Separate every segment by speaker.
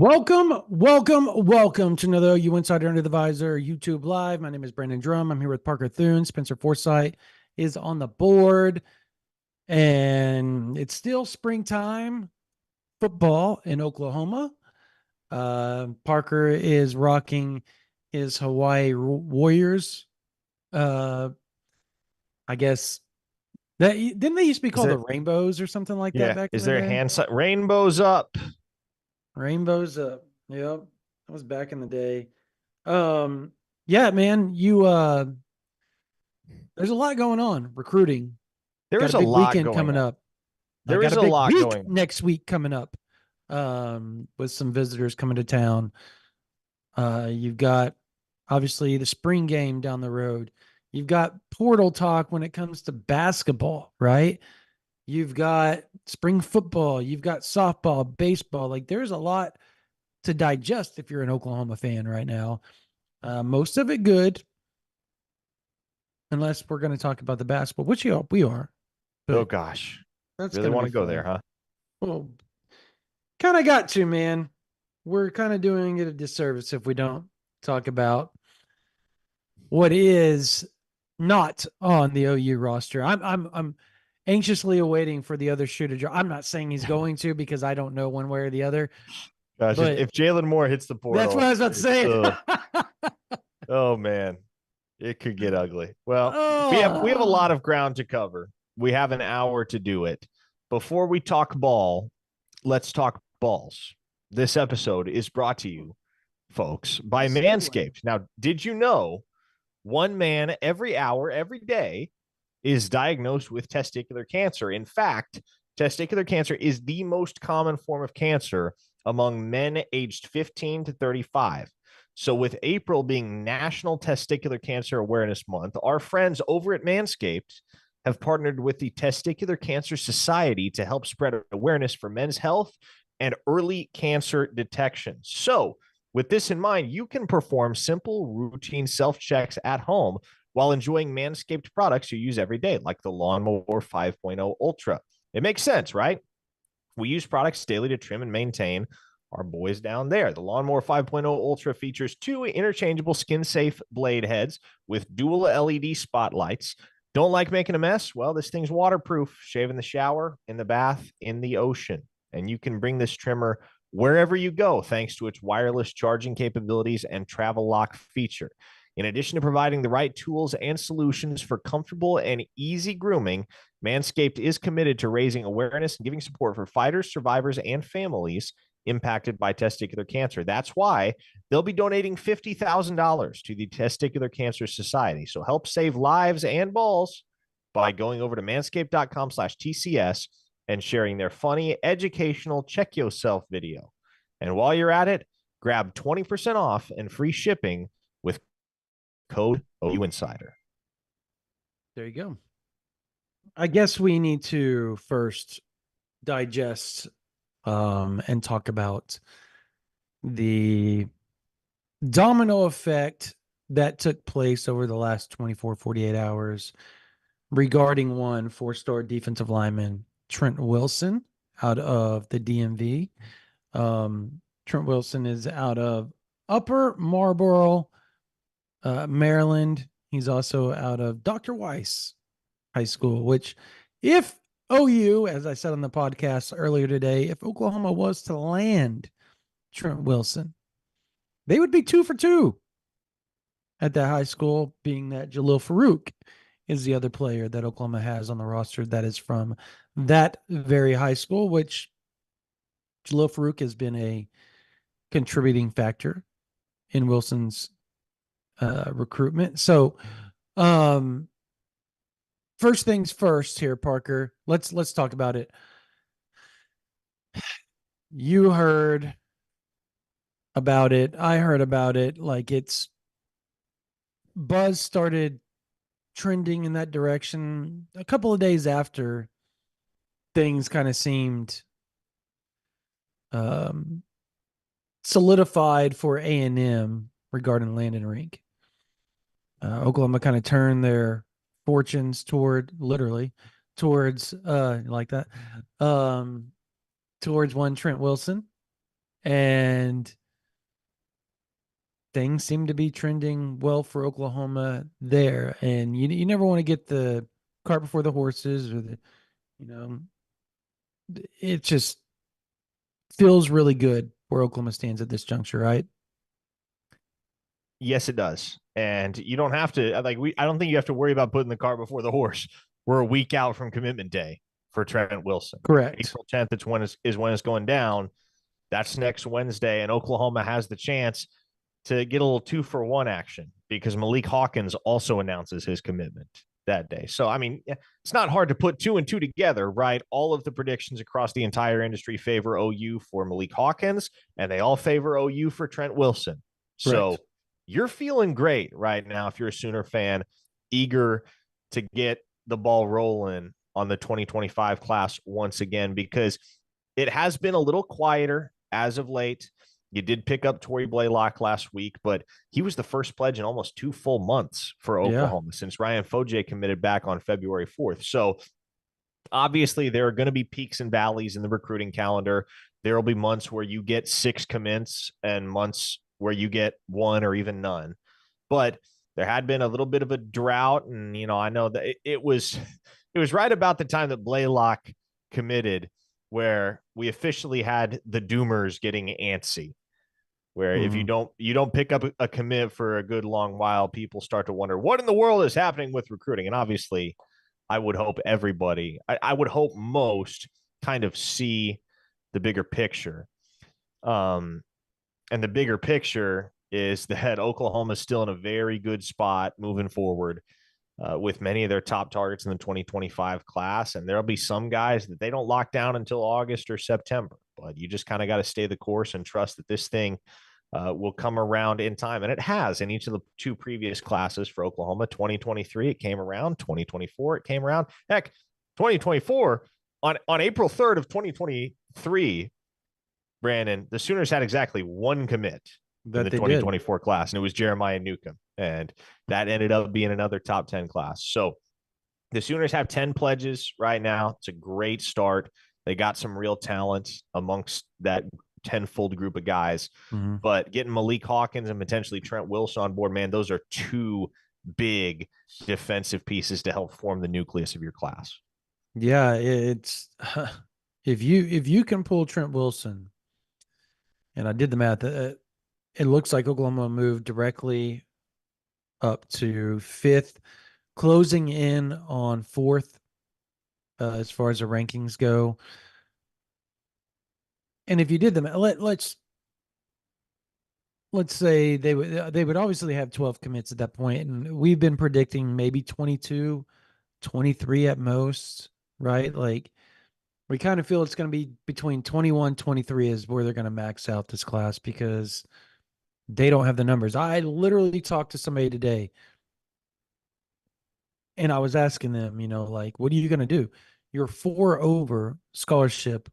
Speaker 1: Welcome to another OU Insider Under the Visor YouTube Live. My name is Brandon Drum. I'm here with Parker Thune. Spencer Forsythe is on the board, and it's still springtime football in Oklahoma. Parker is rocking his Hawaii Warriors. I guess that didn't they used to be called the Rainbows or something like that back in
Speaker 2: Is
Speaker 1: the
Speaker 2: there
Speaker 1: day?
Speaker 2: hand sign? Rainbows up.
Speaker 1: Rainbows up. Yep. That was back in the day. Yeah, man, there's a lot going on. Recruiting.
Speaker 2: There
Speaker 1: Got
Speaker 2: is
Speaker 1: a
Speaker 2: a
Speaker 1: big
Speaker 2: lot
Speaker 1: weekend
Speaker 2: going
Speaker 1: coming
Speaker 2: on.
Speaker 1: up. I
Speaker 2: There
Speaker 1: got
Speaker 2: is
Speaker 1: a
Speaker 2: a
Speaker 1: big
Speaker 2: lot
Speaker 1: week
Speaker 2: going on.
Speaker 1: next week coming up. With some visitors coming to town. You've got obviously the spring game down the road. You've got portal talk when it comes to basketball, right? You've got spring football, you've got softball, baseball. Like there's a lot to digest if you're an Oklahoma fan right now. Most of it good, unless we're going to talk about the basketball, which we are.
Speaker 2: Oh gosh,
Speaker 1: That's
Speaker 2: really
Speaker 1: going to
Speaker 2: want
Speaker 1: be
Speaker 2: to go
Speaker 1: fun.
Speaker 2: there, huh?
Speaker 1: Well, kind of got to, man. We're kind of doing it a disservice if we don't talk about what is not on the OU roster. I'm anxiously awaiting for the other shoe to drop. I'm not saying he's going to because I don't know one way or the other.
Speaker 2: Gosh,
Speaker 1: But
Speaker 2: if Jalen Moore hits the portal,
Speaker 1: that's what I was about to say.
Speaker 2: oh man, it could get ugly. Well, we have a
Speaker 1: Oh.
Speaker 2: lot of ground to cover. We have an hour to do it. Before we talk ball, let's talk balls. This episode is brought to you, folks, by Manscaped. Now, did you know one man every hour, every day is diagnosed with testicular cancer? In fact, testicular cancer is the most common form of cancer among men aged 15 to 35. So, with April being National Testicular Cancer Awareness Month, our friends over at Manscaped have partnered with the Testicular Cancer Society to help spread awareness for men's health and early cancer detection. So, with this in mind, you can perform simple, routine self checks at home while enjoying Manscaped products you use every day, like the Lawnmower 5.0 Ultra. It makes sense, right? We use products daily to trim and maintain our boys down there. The Lawnmower 5.0 Ultra features two interchangeable skin-safe blade heads with dual LED spotlights. Don't like making a mess? Well, this thing's waterproof. Shave in the shower, in the bath, in the ocean. And you can bring this trimmer wherever you go thanks to its wireless charging capabilities and travel lock feature. In addition to providing the right tools and solutions for comfortable and easy grooming, Manscaped is committed to raising awareness and giving support for fighters, survivors, and families impacted by testicular cancer. That's why they'll be donating $50,000 to the Testicular Cancer Society. So help save lives and balls by going over to manscaped.com/TCS and sharing their funny, educational check yourself video. And while you're at it, grab 20% off and free shipping with code OU Insider.
Speaker 1: There you go. I guess we need to first digest and talk about the domino effect that took place over the last 24, 48 hours regarding one four-star defensive lineman, Trent Wilson, out of the DMV. Trent Wilson is out of Upper Marlboro, Maryland. He's also out of Dr. Weiss High School, which if OU, as I said on the podcast earlier today, if Oklahoma was to land Trent Wilson, they would be 2 for 2 at that high school, being that Jalil Farouk is the other player that Oklahoma has on the roster that is from that very high school, which Jalil Farouk has been a contributing factor in Wilson's recruitment. So, first things first here, Parker. Let's talk about it. You heard about it. I heard about it. Like it's buzz started trending in that direction a couple of days after things kind of seemed solidified for A&M regarding Landon Rink. Oklahoma kind of turned their fortunes towards like that, towards one Trent Wilson. And things seem to be trending well for Oklahoma there. And you never want to get the cart before the horses, or you know, it just feels really good where Oklahoma stands at this juncture, right?
Speaker 2: Yes, it does. And you don't have to I don't think you have to worry about putting the cart before the horse. We're a week out from commitment day for Trent Wilson.
Speaker 1: Correct.
Speaker 2: April 10th is when it's going down. That's next Wednesday, and Oklahoma has the chance to get a little 2-for-1 action because Malik Hawkins also announces his commitment that day. So, I mean, it's not hard to put two and two together, right? All of the predictions across the entire industry favor OU for Malik Hawkins, and they all favor OU for Trent Wilson.
Speaker 1: Correct.
Speaker 2: So, you're feeling great right now if you're a Sooner fan, eager to get the ball rolling on the 2025 class once again, because it has been a little quieter as of late. You did pick up Torrey Blaylock last week, but he was the first pledge in almost 2 full months for
Speaker 1: Yeah.
Speaker 2: Oklahoma since Ryan Foje committed back on February 4th. So obviously there are going to be peaks and valleys in the recruiting calendar. There will be months where you get 6 commits and months where you get 1 or even none. But there had been a little bit of a drought, and I know that it was right about the time that Blaylock committed where we officially had the doomers getting antsy, where if
Speaker 1: Mhm.
Speaker 2: you don't pick up a commit for a good long while, people start to wonder what in the world is happening with recruiting. And obviously I would hope I would hope most kind of see the bigger picture. um and the bigger picture is that Oklahoma is still in a very good spot moving forward, with many of their top targets in the 2025 class. And there'll be some guys that they don't lock down until August or September. But you just kind of got to stay the course and trust that this thing will come around in time. And it has in each of the 2 previous classes for Oklahoma. 2023, it came around. 2024, it came around. Heck, 2024, on April 3rd of 2023, Brandon, the Sooners had exactly 1 commit in
Speaker 1: That
Speaker 2: the
Speaker 1: they did.
Speaker 2: 2024 class, and it was Jeremiah Newcomb. And that ended up being another top 10 class. So the Sooners have 10 pledges right now. It's a great start. They got some real talent amongst that tenfold group of guys.
Speaker 1: Mhm.
Speaker 2: But getting Malik Hawkins and potentially Trent Wilson on board, man, those are 2 big defensive pieces to help form the nucleus of your class.
Speaker 1: Yeah, it's if you can pull Trent Wilson, and I did the math, it looks like Oklahoma moved directly up to 5th, closing in on 4th as far as the rankings go. And if you did them, let's say they would obviously have 12 commits at that point, and we've been predicting maybe 22, 23 at most, right? Like we kind of feel it's going to be between 21, 23 is where they're going to max out this class because they don't have the numbers. I literally talked to somebody today and I was asking them, like, what are you going to do? You're 4 over scholarship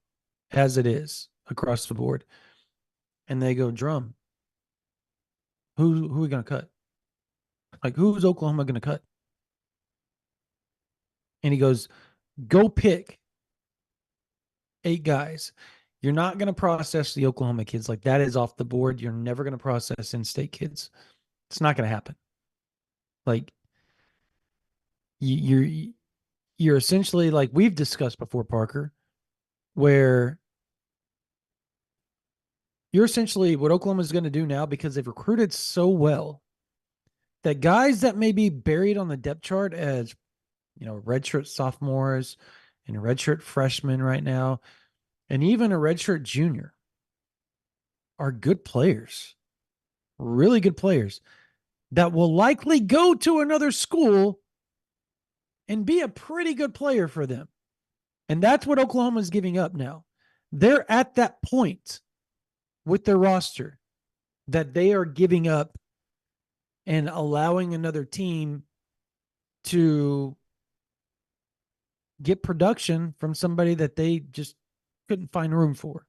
Speaker 1: as it is across the board. And they go, Drum, who are we going to cut? Like, who's Oklahoma going to cut? And he goes, go pick 8 guys. You're not going to process the Oklahoma kids. Like, that is off the board. You're never going to process in-state kids. It's not going to happen. Like, you're essentially, like we've discussed before, Parker, where you're essentially what Oklahoma's going to do now because they've recruited so well that guys that may be buried on the depth chart as, redshirt sophomores and redshirt freshmen right now, and even a redshirt junior are good players, really good players that will likely go to another school and be a pretty good player for them. And that's what Oklahoma is giving up now. They're at that point with their roster that they are giving up and allowing another team to get production from somebody that they just couldn't find room for.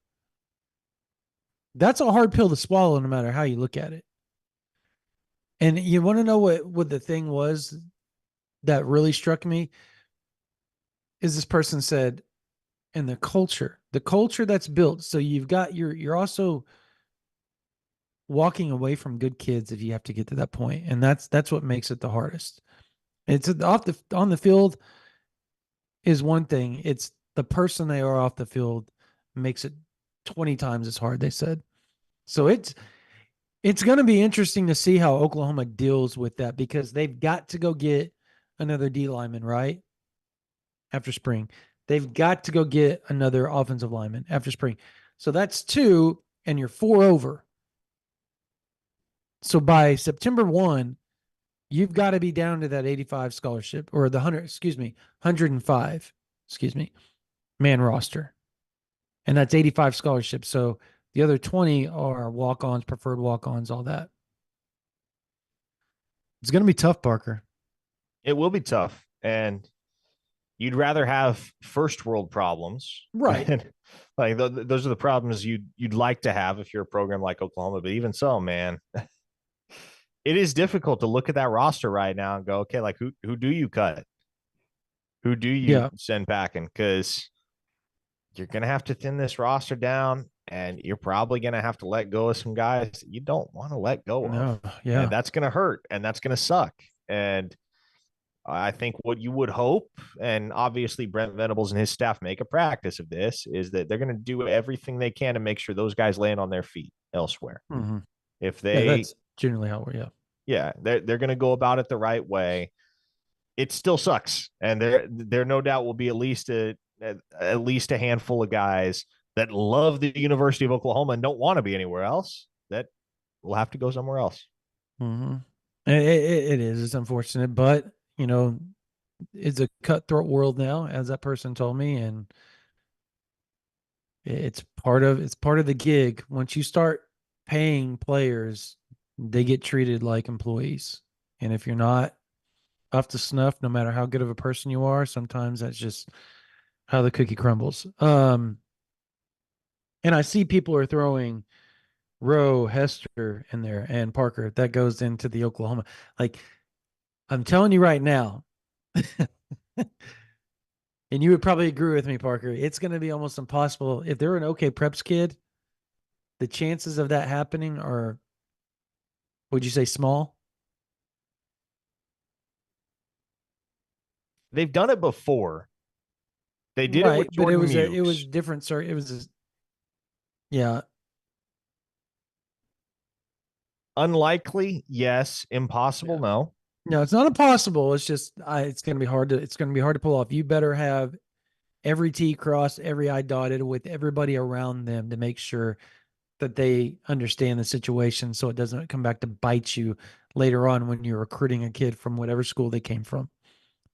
Speaker 1: That's a hard pill to swallow no matter how you look at it. And you want to know what the thing was that really struck me is this person said, and the culture that's built. So you've got you're also walking away from good kids if you have to get to that point, and that's what makes it the hardest. It's off the on the field is one thing. It's the person they are off the field makes it 20 times as hard. They said so. It's going to be interesting to see how Oklahoma deals with that because they've got to go get another D lineman right after spring. They've got to go get another offensive lineman after spring. So that's two, and you're four over. So by September 1, you've got to be down to that 85 scholarship or the 100, excuse me, 105, excuse me, man roster. And that's 85 scholarships. So the other 20 are walk ons, preferred walk ons, all that. It's going to be tough, Parker.
Speaker 2: It will be tough. And you'd rather have first world problems.
Speaker 1: Right.
Speaker 2: Than, like those are the problems you'd like to have if you're a program like Oklahoma. But even so, man, it is difficult to look at that roster right now and go, okay, like who do you cut? Who do you
Speaker 1: Yeah.
Speaker 2: send packing? Because you're gonna have to thin this roster down, and you're probably gonna have to let go of some guys that you don't want to let go of.
Speaker 1: No. Yeah.
Speaker 2: And that's gonna hurt and that's gonna suck. And I think what you would hope, and obviously Brent Venables and his staff make a practice of this, is that they're going to do everything they can to make sure those guys land on their feet elsewhere.
Speaker 1: Mm-hmm.
Speaker 2: If
Speaker 1: Yeah.
Speaker 2: they,
Speaker 1: That's generally how we're, yeah.
Speaker 2: yeah, they're going to go about it the right way. It still sucks, and there no doubt will be at least a handful of guys that love the University of Oklahoma and don't want to be anywhere else that will have to go somewhere else.
Speaker 1: Mm-hmm. It is. It's unfortunate, but it's a cutthroat world now, as that person told me, and it's part of the gig. Once you start paying players, they get treated like employees, and if you're not up to snuff, no matter how good of a person you are, sometimes that's just how the cookie crumbles. And I see people are throwing Rowe, Hester in there, and Parker. That goes into the Oklahoma. Like I'm telling you right now, and you would probably agree with me, Parker. It's going to be almost impossible if they're an OK Preps kid. The chances of that happening are, would you say, small?
Speaker 2: They've done it before. They did it
Speaker 1: Right,
Speaker 2: with
Speaker 1: but it
Speaker 2: Jordan
Speaker 1: was it was
Speaker 2: Mukes.
Speaker 1: different. Sir, it was yeah.
Speaker 2: Unlikely, yes. Impossible,
Speaker 1: Yeah.
Speaker 2: no.
Speaker 1: No, it's not impossible. It's just it's going to be hard to pull off. You better have every T crossed, every I dotted with everybody around them to make sure that they understand the situation, so it doesn't come back to bite you later on when you're recruiting a kid from whatever school they came from.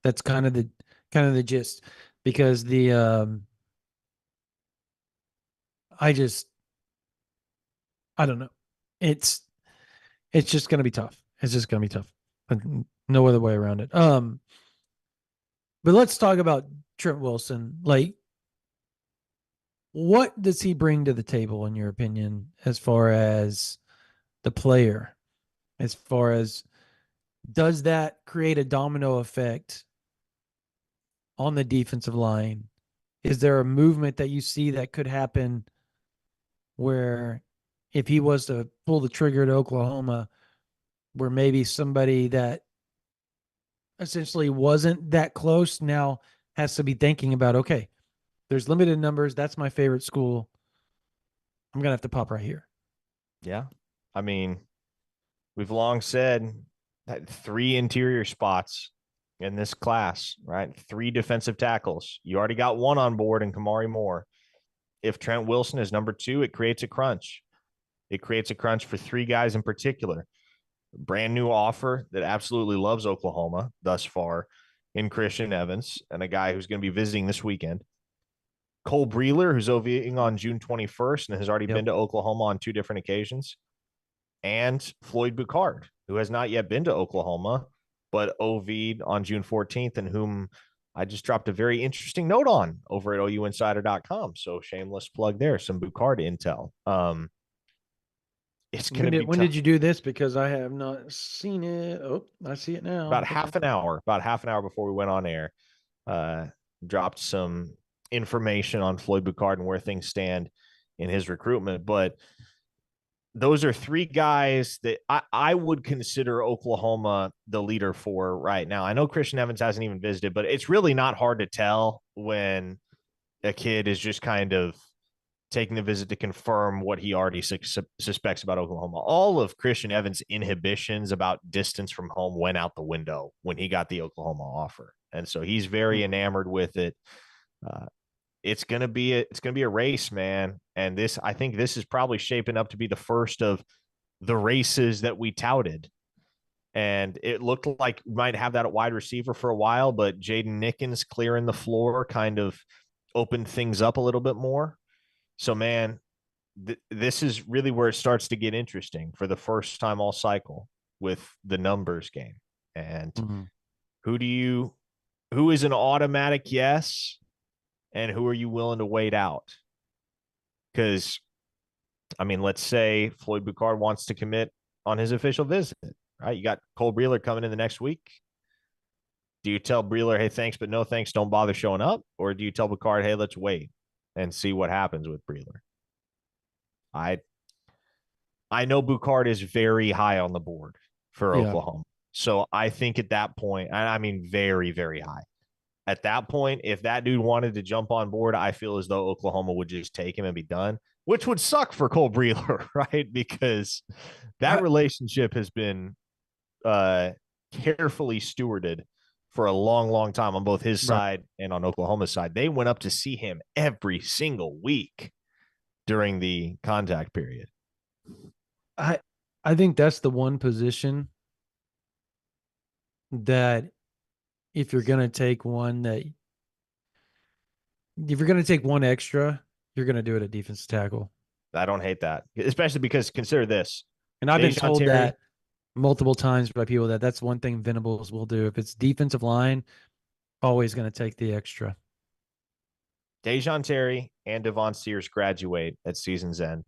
Speaker 1: That's kind of the gist, because I just I don't know. It's it's just going to be tough. It's just going to be tough. No other way around it. But let's talk about Trent Wilson. Like, what does he bring to the table, in your opinion, as far as the player? As far as, does that create a domino effect on the defensive line? Is there a movement that you see that could happen where, if he was to pull the trigger to Oklahoma, where maybe somebody that essentially wasn't that close now has to be thinking about, okay, there's limited numbers. That's my favorite school. I'm going to have to pop right here.
Speaker 2: Yeah. I mean, we've long said that three interior spots in this class, right? Three defensive tackles. You already got one on board in Kamari Moore. If Trent Wilson is number two, it creates a crunch. It creates a crunch for three guys in particular. Brand new offer that absolutely loves Oklahoma thus far in Christian Evans, and a guy who's going to be visiting this weekend. Cole Breeler, who's OVing on June 21st and has already
Speaker 1: Yep.
Speaker 2: been to Oklahoma on two different occasions. And Floyd Boucard, who has not yet been to Oklahoma, but OV'd on June 14th, and whom I just dropped a very interesting note on over at OUinsider.com. So shameless plug there, some Boucard intel. It's going
Speaker 1: When
Speaker 2: to
Speaker 1: did
Speaker 2: be
Speaker 1: when
Speaker 2: tough.
Speaker 1: did you do this? Because I have not seen it. Oh, I see it now.
Speaker 2: About half an hour before we went on air, dropped some information on Floyd Boucard and where things stand in his recruitment. But those are three guys that I would consider Oklahoma the leader for right now. I know Christian Evans hasn't even visited, but it's really not hard to tell when a kid is just kind of taking the visit to confirm what he already suspects about Oklahoma. All of Christian Evans' inhibitions about distance from home went out the window when he got the Oklahoma offer. And so he's very enamored with it. It's gonna be a race, man. And I think this is probably shaping up to be the first of the races that we touted. And it looked like we might have that at wide receiver for a while, but Jaden Nickens clearing the floor kind of opened things up a little bit more. So, man, this is really where it starts to get interesting for the first time all cycle with the numbers game. And who is an automatic yes? And who are you willing to wait out? Because, I mean, let's say Floyd Boucard wants to commit on his official visit, right? You got Cole Breeler coming in the next week. Do you tell Breeler, hey, thanks, but no thanks, don't bother showing up? Or do you tell Boucard, hey, let's wait and see what happens with Breeler? I know Boucard is very high on the board for Oklahoma. So I think at that point, I mean, very, very high. At that point, if that dude wanted to jump on board, I feel as though Oklahoma would just take him and be done, which would suck for Cole Breeler, right? Because that relationship has been carefully stewarded for a long, long time on both his side and on Oklahoma's side. They went up to see him every single week during the contact period.
Speaker 1: I think that's the one position that if you're going to take one extra, you're going to do it at defensive tackle.
Speaker 2: I don't hate that, especially because consider this.
Speaker 1: And I've been told that multiple times by people that's one thing Venables will do. If it's defensive line, always going to take the extra.
Speaker 2: Dejon Terry and Devon Sears graduate at season's end.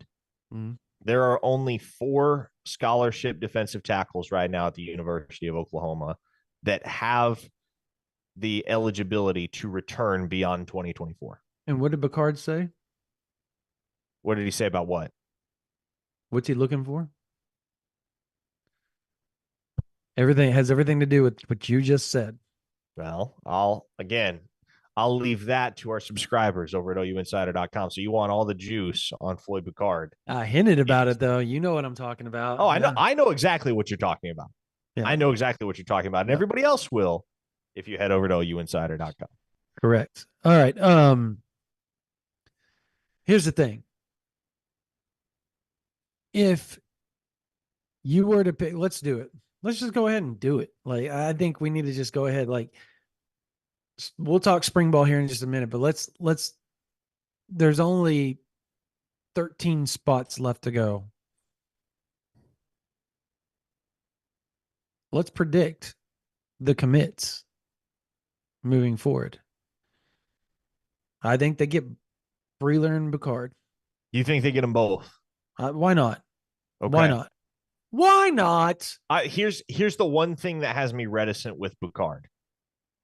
Speaker 1: Mm-hmm.
Speaker 2: There are only 4 scholarship defensive tackles right now at the University of Oklahoma that have the eligibility to return beyond 2024.
Speaker 1: And what did Boucard say?
Speaker 2: What did he say about what?
Speaker 1: What's he looking for? Everything has everything to do with what you just said.
Speaker 2: Well, I'll leave that to our subscribers over at OUinsider.com. So you want all the juice on Floyd Boucard.
Speaker 1: I hinted about it, though. You know what I'm talking about.
Speaker 2: Oh, I know. I know exactly what you're talking about. Yeah. I know exactly what you're talking about. And everybody else will if you head over to OUinsider.com.
Speaker 1: Correct. All right. Here's the thing. If you were to pick, let's do it. Let's just go ahead and do it. Like, I think we need to just go ahead. Like, we'll talk spring ball here in just a minute, but let's, there's only 13 spots left to go. Let's predict the commits moving forward. I think they get Breeler and Boucard.
Speaker 2: You think they get them both?
Speaker 1: Why not?
Speaker 2: Okay.
Speaker 1: Why not? Why not?
Speaker 2: Here's the one thing that has me reticent with Boucard.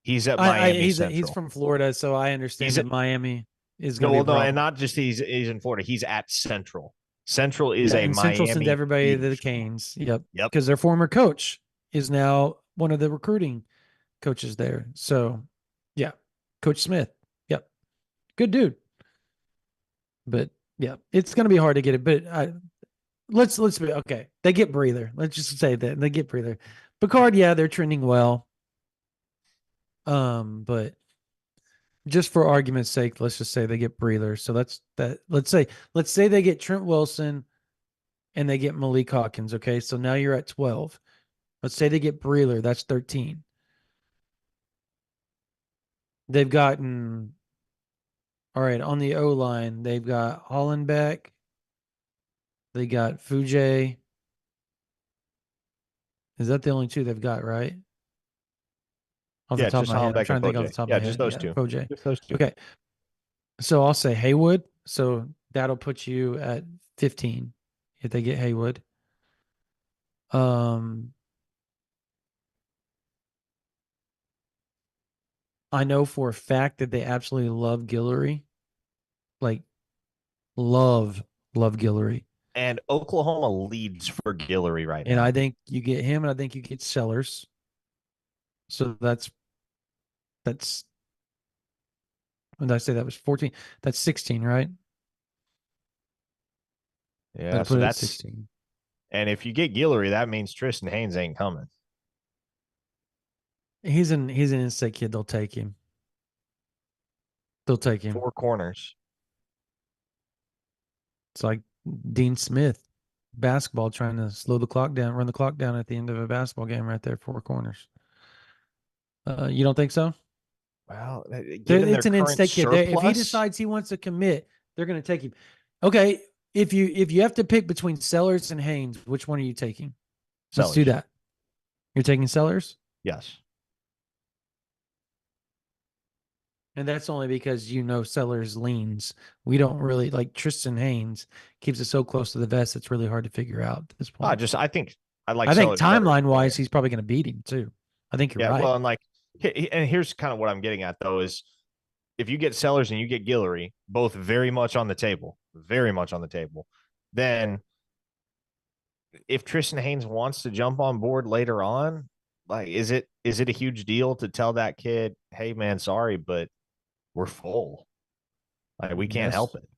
Speaker 2: He's at Miami Central.
Speaker 1: He's from Florida, so I understand that Miami is going to be
Speaker 2: and not just he's in Florida. He's at Central. Central is a
Speaker 1: Central
Speaker 2: Miami.
Speaker 1: Sends everybody to the Canes. Yep. Because their former coach is now one of the recruiting coaches there. So, yeah, Coach Smith. Yep, good dude. But yeah, it's going to be hard to get it. But let's be okay. They get Breeler. Let's just say that they get Breeler. Boucard, yeah, they're trending well. But just for argument's sake, let's just say they get Breeler. So let's say they get Trent Wilson and they get Malik Hawkins. Okay. So now you're at 12. Let's say they get Breeler. That's 13. They've gotten, all right, on the O-line, they've got Hollenbeck. They got Fujay. Is that the only 2 they've got, right? Off the top of my head. I'm trying to think off the top of my head.
Speaker 2: Just those 2.
Speaker 1: Fujay.
Speaker 2: Just those 2.
Speaker 1: Okay. So I'll say Haywood. So that'll put you at 15 if they get Haywood. I know for a fact that they absolutely love Guillory. Like love, love Guillory.
Speaker 2: And Oklahoma leads for Guillory right
Speaker 1: And I
Speaker 2: now.
Speaker 1: think you get him and I think you get Sellers. So that's when did I say that was 14? That's 16, right?
Speaker 2: Yeah,
Speaker 1: That'll
Speaker 2: so
Speaker 1: put it at
Speaker 2: that's
Speaker 1: 16.
Speaker 2: and if you get Guillory, that means Tristan Haynes ain't coming.
Speaker 1: He's an in-state kid. They'll take him. They'll take him.
Speaker 2: Four corners.
Speaker 1: It's like Dean Smith, basketball, trying to slow the clock down, run the clock down at the end of a basketball game right there, four corners. You don't think so?
Speaker 2: Well, given their
Speaker 1: It's an
Speaker 2: current
Speaker 1: in-state kid. If he
Speaker 2: surplus,
Speaker 1: decides he wants to commit, they're going to take him. Okay, if you have to pick between Sellers and Haynes, which one are you taking? Let's do
Speaker 2: Sellers.
Speaker 1: that. You're taking Sellers?
Speaker 2: Yes.
Speaker 1: And that's only because Sellers leans. We don't really like Tristan Haynes keeps it so close to the vest, it's really hard to figure out at this point.
Speaker 2: I think I like
Speaker 1: I think
Speaker 2: Sellers better.
Speaker 1: timeline wise, he's probably going to beat him too. I think you're
Speaker 2: Yeah,
Speaker 1: right.
Speaker 2: well, and and here's kind of what I'm getting at though is if you get Sellers and you get Guillory, both very much on the table, very much on the table, then if Tristan Haynes wants to jump on board later on, like is it a huge deal to tell that kid, hey man, sorry, but we're full. Like we can't
Speaker 1: Yes.
Speaker 2: help it.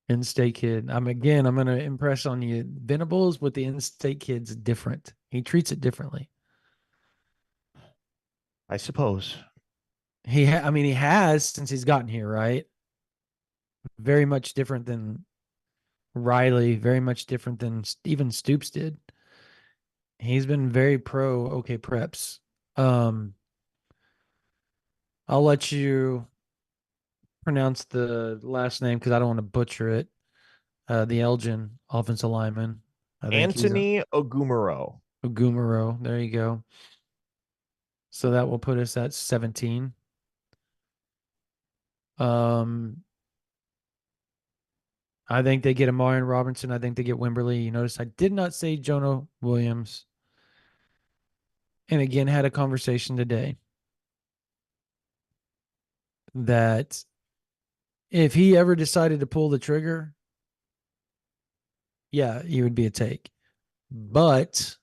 Speaker 1: In-state kid. I'm going to impress on you. Venables with the in-state kid's different. He treats it differently.
Speaker 2: I suppose.
Speaker 1: He has since he's gotten here, right? Very much different than Riley, very much different than even Stoops did. He's been very pro OK Preps. Um, I'll let you pronounce the last name because I don't want to butcher it. The Elgin offensive lineman. I think he's a
Speaker 2: Anthony Ogumaro.
Speaker 1: Gumaro. There you go. So that will put us at 17. Um, I think they get Amarian Robinson. I think they get Wimberly. You notice I did not say Jonah Williams. And again, had a conversation today that if he ever decided to pull the trigger, yeah, he would be a take. But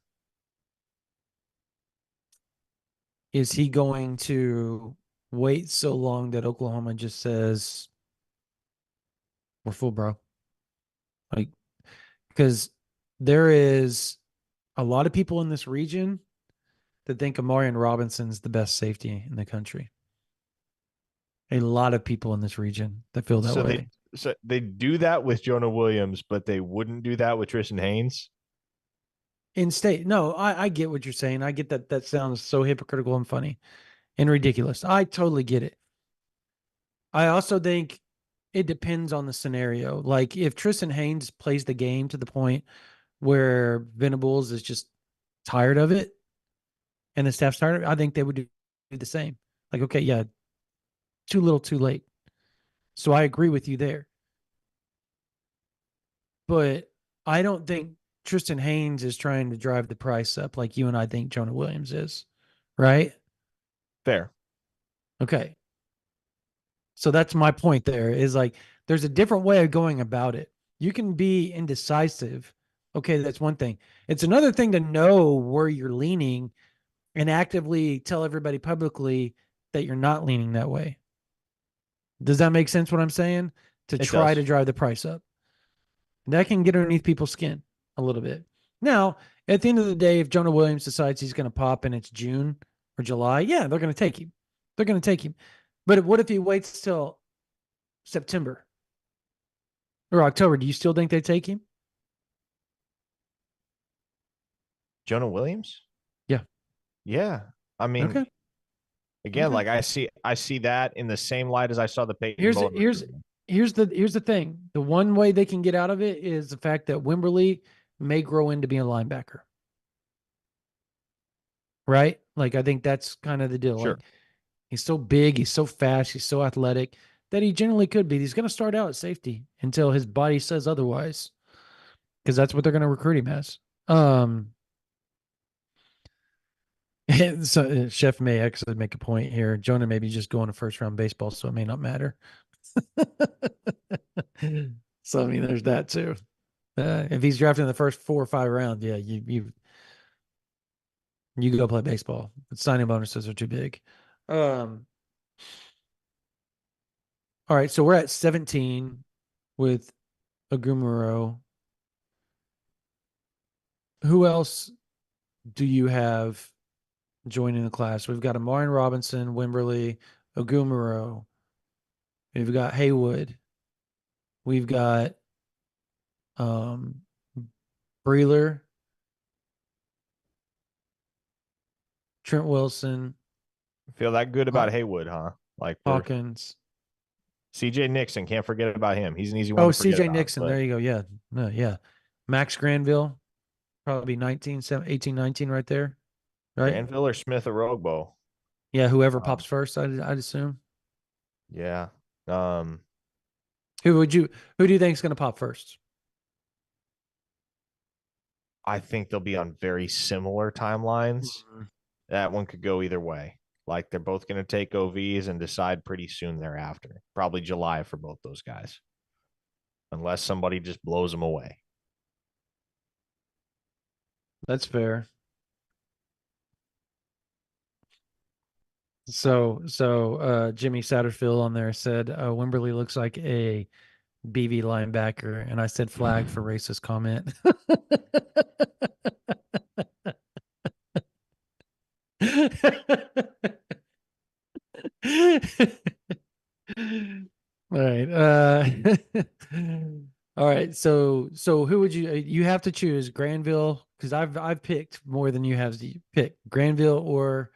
Speaker 1: is he going to wait so long that Oklahoma just says, we're full, bro? Like, because there is a lot of people in this region that think Amarian Robinson's the best safety in the country. A lot of people in this region that feel that
Speaker 2: So
Speaker 1: way.
Speaker 2: they do that with Jonah Williams, but they wouldn't do that with Tristan Haynes.
Speaker 1: In state, no, I get what you're saying. I get that. That sounds so hypocritical and funny and ridiculous. I totally get it. I also think it depends on the scenario. Like if Tristan Haynes plays the game to the point where Venables is just tired of it and the staff's tired of it, I think they would do the same. Like, okay, yeah, too little, too late. So I agree with you there. But I don't think Tristan Haynes is trying to drive the price up like you and I think Jonah Williams is. Right?
Speaker 2: Fair.
Speaker 1: Okay. So that's my point there is like there's a different way of going about it. You can be indecisive. Okay, that's one thing. It's another thing to know where you're leaning and actively tell everybody publicly that you're not leaning that way. Does that make sense what I'm saying? To
Speaker 2: It
Speaker 1: try to
Speaker 2: does.
Speaker 1: drive the price up. That can get underneath people's skin a little bit. Now, at the end of the day, if Jonah Williams decides he's going to pop and it's June or July, yeah, they're going to take him. They're going to take him. But what if he waits till September or October? Do you still think they take him?
Speaker 2: Jonah Williams?
Speaker 1: Yeah.
Speaker 2: Yeah. I mean,
Speaker 1: Okay.
Speaker 2: again,
Speaker 1: Okay.
Speaker 2: like I see that in the same light as I saw the Peyton
Speaker 1: Here's
Speaker 2: Bowen
Speaker 1: here's
Speaker 2: recruitment.
Speaker 1: here's the thing. The one way they can get out of it is the fact that Wimberly may grow into being a linebacker. Right? Like I think that's kind of the deal.
Speaker 2: Sure.
Speaker 1: Like he's so big, he's so fast, he's so athletic that he generally could be. He's going to start out at safety until his body says otherwise, because that's what they're going to recruit him as. So Chef may actually make a point here. Jonah may be just going to first round baseball, so it may not matter. So I mean, there's that too. If he's drafted in the first 4 or 5 rounds, yeah, you go play baseball. The signing bonuses are too big. Um, all right, so we're at 17 with Agumuro. Who else do you have joining the class? We've got Amarian Robinson, Wimberly, Agumuro. We've got Haywood. We've got um Breeler, Trent Wilson,
Speaker 2: Feel that good
Speaker 1: Haw-
Speaker 2: about Haywood, huh? Like we're
Speaker 1: Hawkins.
Speaker 2: CJ Nixon. Can't forget about him. He's an easy one
Speaker 1: Oh,
Speaker 2: to forget
Speaker 1: CJ
Speaker 2: about.
Speaker 1: Nixon.
Speaker 2: But
Speaker 1: There you go. Yeah. No, yeah. Max Granville, probably 19, 18, 19 right there. Right?
Speaker 2: Granville or Smith Orogbo.
Speaker 1: Yeah, whoever
Speaker 2: Um,
Speaker 1: pops first, I'd assume.
Speaker 2: yeah. Um,
Speaker 1: Who do you think is going to pop first?
Speaker 2: I think they'll be on very similar timelines.
Speaker 1: Mhm.
Speaker 2: That one could go either way. Like they're both going to take OVs and decide pretty soon thereafter. Probably July for both those guys, unless somebody just blows them away.
Speaker 1: That's fair. So Jimmy Satterfield on there said Wimberly looks like a BV linebacker, and I said flag for racist comment. All right. All right. So who would you have to choose Granville? Because I've picked more than you have picked Granville or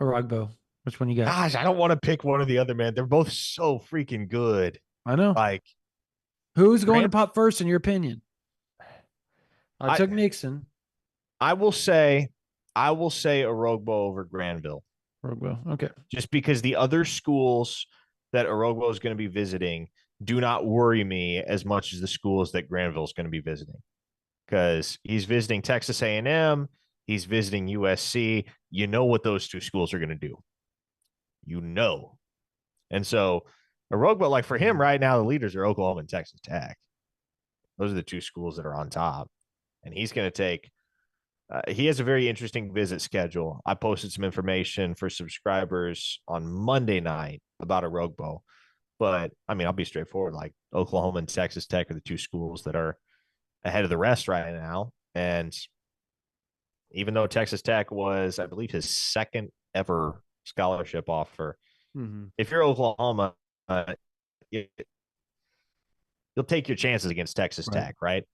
Speaker 1: Aragbo. Which one you got?
Speaker 2: Gosh, I don't want to pick one or the other, man. They're both so freaking good.
Speaker 1: I know.
Speaker 2: Like
Speaker 1: Who's going to
Speaker 2: Grant,
Speaker 1: pop first in your opinion? I
Speaker 2: I
Speaker 1: took Nixon.
Speaker 2: I will say, Orogbo over Granville,
Speaker 1: Aragbo. Okay.
Speaker 2: just because the other schools that Orogbo is going to be visiting do not worry me as much as the schools that Granville is going to be visiting. Because he's visiting Texas A&M, he's visiting USC. You know what those two schools are going to do. You know. And so Orogbo, like for him right now, the leaders are Oklahoma and Texas Tech. Those are the two schools that are on top. And he's going to take he has a very interesting visit schedule. I posted some information for subscribers on Monday night about Orogbo. But I mean, I'll be straightforward. Like Oklahoma and Texas Tech are the two schools that are ahead of the rest right now. And even though Texas Tech was, I believe, his second ever scholarship offer,
Speaker 1: Mm-hmm.
Speaker 2: if you're Oklahoma, you'll take your chances against Texas
Speaker 1: Right.
Speaker 2: Tech, right?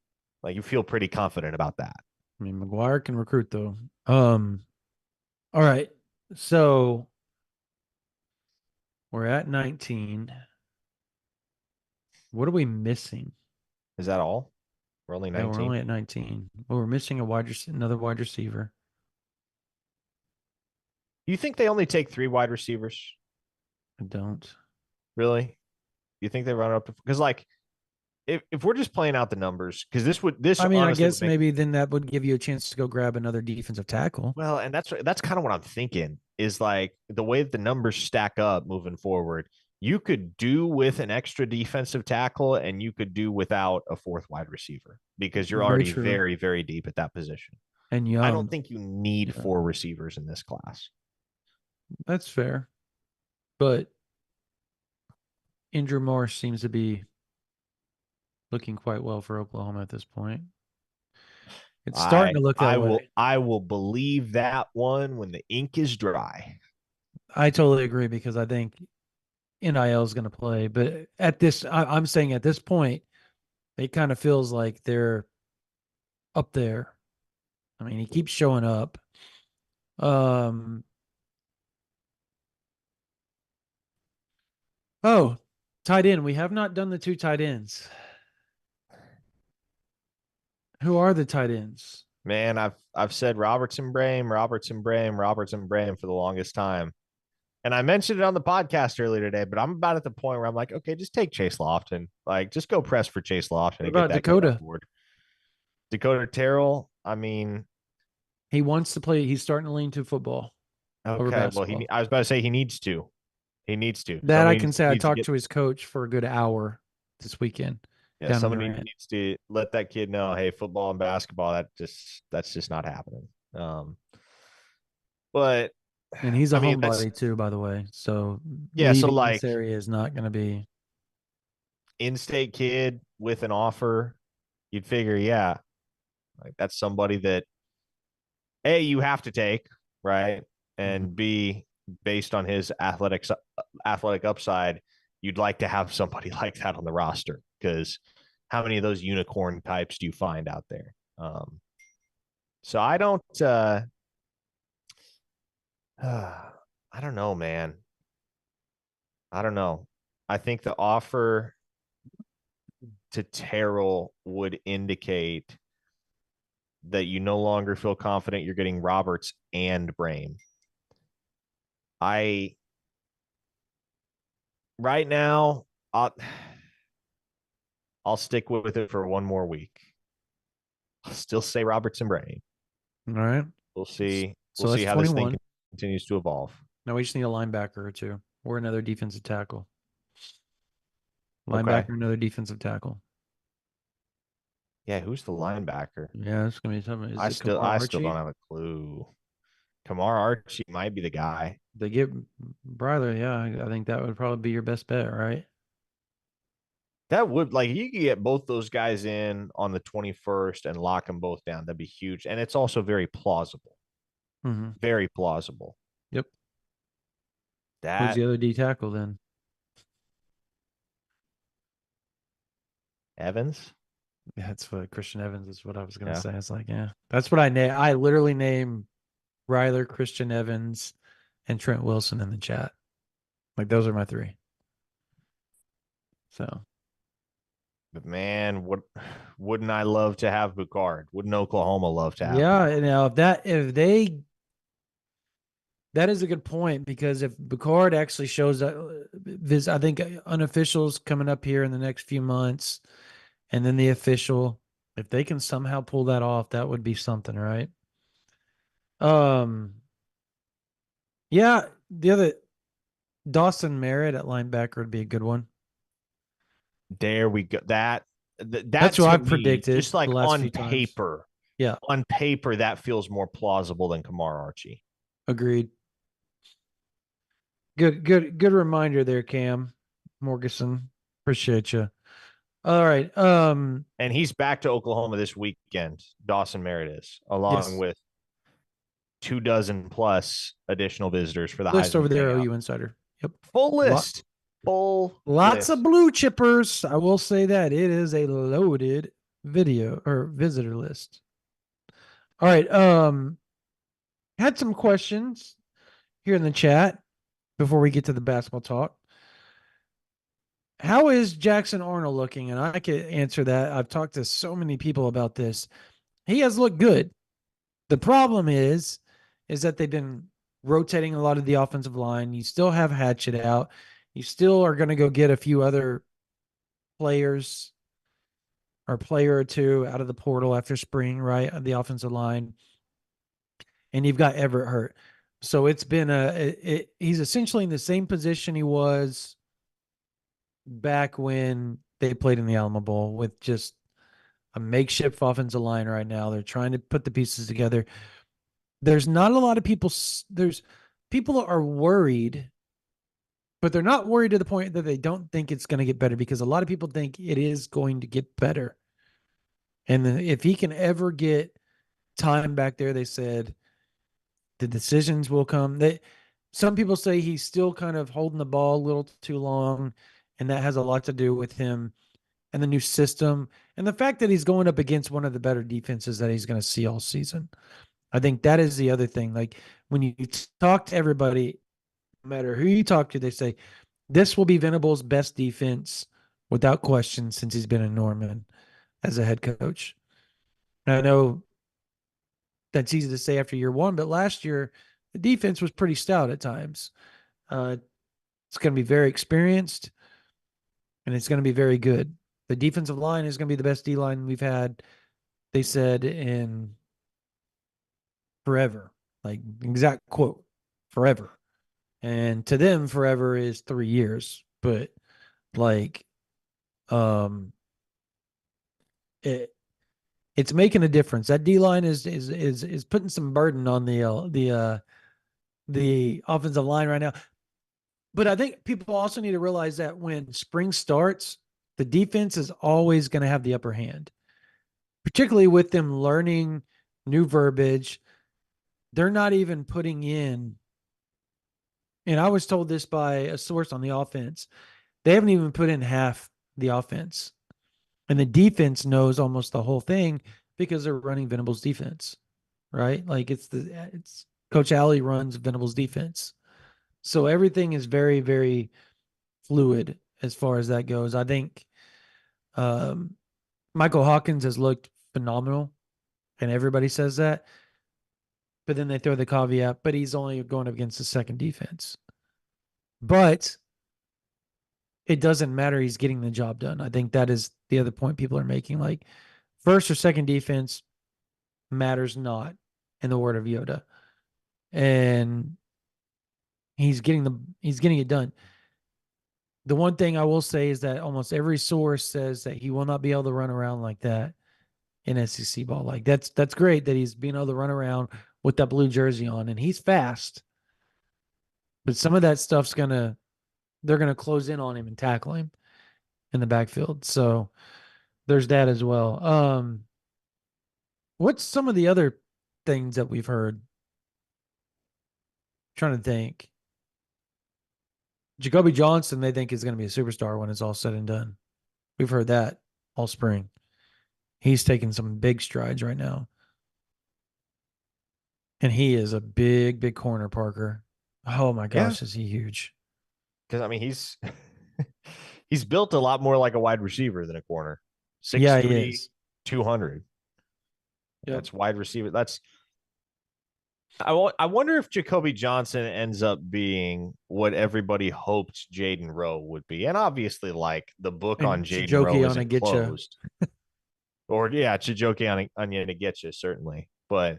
Speaker 2: Like you feel pretty confident about that.
Speaker 1: I mean, McGuire can recruit though. All right. So we're at 19. What are we missing?
Speaker 2: Is that all? We're only
Speaker 1: Yeah, we're
Speaker 2: 19.
Speaker 1: only at 19. Well, we're missing another wide receiver.
Speaker 2: You think they only take 3 wide receivers?
Speaker 1: I don't.
Speaker 2: Really? You think they run up to because like if we're just playing out the numbers, because this
Speaker 1: I mean, I
Speaker 2: honestly would
Speaker 1: guess
Speaker 2: make
Speaker 1: maybe then that would give you a chance to go grab another defensive tackle.
Speaker 2: well, and that's kind of what I'm thinking is like the way that the numbers stack up moving forward. You could do with an extra defensive tackle, and you could do without a fourth wide receiver because you're
Speaker 1: Very
Speaker 2: already
Speaker 1: true.
Speaker 2: very, very deep at that position.
Speaker 1: And
Speaker 2: I don't
Speaker 1: young.
Speaker 2: think you need
Speaker 1: Yeah,
Speaker 2: 4 receivers in this class.
Speaker 1: that's fair. But Andrew Morris seems to be looking quite well for Oklahoma at this point. It's starting to look that way.
Speaker 2: I will believe that one when the ink is dry.
Speaker 1: I totally agree because I think NIL is going to play. But I'm saying at this point, it kind of feels like they're up there. I mean, he keeps showing up. Um, oh, tight end. We have not done the two tight ends. Who are the tight ends?
Speaker 2: Man, I've said Robertson Brame, Robertson Brame, Robertson Brame for the longest time. And I mentioned it on the podcast earlier today, but I'm about at the point where I'm like, okay, just take Chase Lofton. Like, just go press for Chase Lofton
Speaker 1: What
Speaker 2: and get
Speaker 1: about
Speaker 2: that kid on
Speaker 1: Dakota?
Speaker 2: board. Dakota Terrell, I mean,
Speaker 1: He wants to play. He's starting to lean to football over
Speaker 2: Okay, well,
Speaker 1: basketball.
Speaker 2: I was about to say he needs to. He needs to.
Speaker 1: That I
Speaker 2: Somebody
Speaker 1: can say. I
Speaker 2: needs to
Speaker 1: talked
Speaker 2: get
Speaker 1: to his coach for a good hour this weekend
Speaker 2: yeah,
Speaker 1: down in
Speaker 2: somebody
Speaker 1: Durant.
Speaker 2: needs to let that kid know, hey, football and basketball, that's just not happening. But
Speaker 1: And he's a
Speaker 2: I mean, that's
Speaker 1: homebody too, by the way. So
Speaker 2: yeah, so
Speaker 1: leaving this
Speaker 2: like
Speaker 1: area is not going to be.
Speaker 2: in-state kid with an offer, you'd figure, yeah, like that's somebody that A, you have to take, right?
Speaker 1: Mhm.
Speaker 2: And B, based on his athletic upside, you'd like to have somebody like that on the roster because how many of those unicorn types do you find out there? So I don't know, man. I don't know. I think the offer to Terrell would indicate that you no longer feel confident you're getting Roberts and Brain. I right now, I'll stick with it for one more week. I'll still say Roberts and Brain.
Speaker 1: All right.
Speaker 2: We'll see. We'll
Speaker 1: So
Speaker 2: see
Speaker 1: that's
Speaker 2: how this thing
Speaker 1: 21.
Speaker 2: continues to evolve.
Speaker 1: Now we just need a linebacker or two, or another defensive tackle.
Speaker 2: Okay.
Speaker 1: Linebacker, another defensive tackle.
Speaker 2: Yeah, who's the linebacker?
Speaker 1: Yeah, it's gonna be something. Is it Kamar
Speaker 2: I still don't
Speaker 1: Archie?
Speaker 2: have a clue. Kamar Archie might be the guy.
Speaker 1: They get Bryler. Yeah, I think that would probably be your best bet, right?
Speaker 2: That would like you could get both those guys in on the 21st and lock them both down. That'd be huge. And it's also very plausible.
Speaker 1: Mm-hmm.
Speaker 2: Very plausible.
Speaker 1: Yep. Who's
Speaker 2: That
Speaker 1: the other D tackle then?
Speaker 2: Evans?
Speaker 1: That's what Christian Evans is. What I was gonna
Speaker 2: Yeah.
Speaker 1: say. It's like, yeah, that's what I name. I literally name Ryler, Christian Evans, and Trent Wilson in the chat. Like those are my three. So
Speaker 2: But man, what wouldn't I love to have Bucard? Wouldn't Oklahoma love to have
Speaker 1: yeah,
Speaker 2: Bucard?
Speaker 1: now if they that is a good point because if Bacard actually shows up, this I think unofficials coming up here in the next few months, and then the official, if they can somehow pull that off, that would be something, right? Um, yeah, the other Dawson Merritt at linebacker would be a good one.
Speaker 2: There we go. That
Speaker 1: That's what
Speaker 2: to
Speaker 1: I've
Speaker 2: me,
Speaker 1: predicted
Speaker 2: just like
Speaker 1: the last few times. Yeah,
Speaker 2: on paper, that feels more plausible than Kamar Archie.
Speaker 1: agreed. Good reminder there, Cam Morgeson. Appreciate you. All right.
Speaker 2: And he's back to Oklahoma this weekend. Dawson Merritt is, along
Speaker 1: Yes.
Speaker 2: with 24 plus additional visitors for the
Speaker 1: List over
Speaker 2: Heisman
Speaker 1: there,
Speaker 2: payout.
Speaker 1: OU Insider. Yep.
Speaker 2: Full
Speaker 1: Lot,
Speaker 2: list. Full
Speaker 1: lots of
Speaker 2: list.
Speaker 1: blue chippers. I will say that it is a loaded video or visitor list. All right. Had some questions here in the chat before we get to the basketball talk. How is Jackson Arnold looking? And I could answer that. I've talked to so many people about this. He has looked good. The problem is that they've been rotating a lot of the offensive line. You still have Hatchet out. You still are going to go get a few other players or player or two out of the portal after spring, right? On the offensive line. And you've got Everett hurt. So it's been he's essentially in the same position he was back when they played in the Alamo Bowl with just a makeshift offensive line right now. They're trying to put the pieces together. There's not a lot of people. There's people are worried, but they're not worried to the point that they don't think it's going to get better because a lot of people think it is going to get better. And if he can ever get time back there, they said the decisions will come. Some people say he's still kind of holding the ball a little too long, and that has a lot to do with him and the new system and the fact that he's going up against one of the better defenses that he's going to see all season. I think that is the other thing. Like when you talk to everybody, no matter who you talk to, they say this will be Venable's best defense without question since he's been in Norman as a head coach. And I know that's easy to say after year one, but last year the defense was pretty stout at times. It's going to be very experienced and it's going to be very good. The defensive line is going to be the best D line we've had, they said, in forever. Like exact quote, forever. And to them, forever is 3 years. But like, um, it it's making a difference. That D line is putting some burden on the offensive line right now. But I think people also need to realize that when spring starts, the defense is always going to have the upper hand, particularly with them learning new verbiage. They're not even putting in, and I was told this by a source on the offense, they haven't even put in half the offense. And the defense knows almost the whole thing because they're running Venable's defense, right? Like it's Coach Alley runs Venable's defense. So everything is very, very fluid as far as that goes. I think um, Michael Hawkins has looked phenomenal, and everybody says that. But then they throw the caveat, but he's only going up against the second defense. But it doesn't matter. He's getting the job done. I think that is the other point people are making. Like first or second defense matters not in the word of Yoda. And he's getting it done. The one thing I will say is that almost every source says that he will not be able to run around like that in SEC ball. Like that's great that he's being able to run around with that blue jersey on, and he's fast. But some of that stuff's they're gonna close in on him and tackle him in the backfield. So there's that as well. What's some of the other things that we've heard? I'm trying to think. Jacoby Johnson, they think is going to be a superstar when it's all said and done. We've heard that all spring. He's taking some big strides right now. And he is a big, big corner, Parker. Oh my
Speaker 2: Yeah,
Speaker 1: gosh, is he huge?
Speaker 2: because I mean he's he's built a lot more like a wide receiver than a corner. Six
Speaker 1: Yeah, he
Speaker 2: three,
Speaker 1: is.
Speaker 2: 200.
Speaker 1: Yep.
Speaker 2: That's wide receiver. That's I wonder if Jacoby Johnson ends up being what everybody hoped Jaden Rowe would be. And obviously, like the book on
Speaker 1: And
Speaker 2: Jaden Rowe
Speaker 1: Chijoki on a
Speaker 2: isn't
Speaker 1: get you.
Speaker 2: closed. Or yeah, Chijoki on you to get you, certainly. But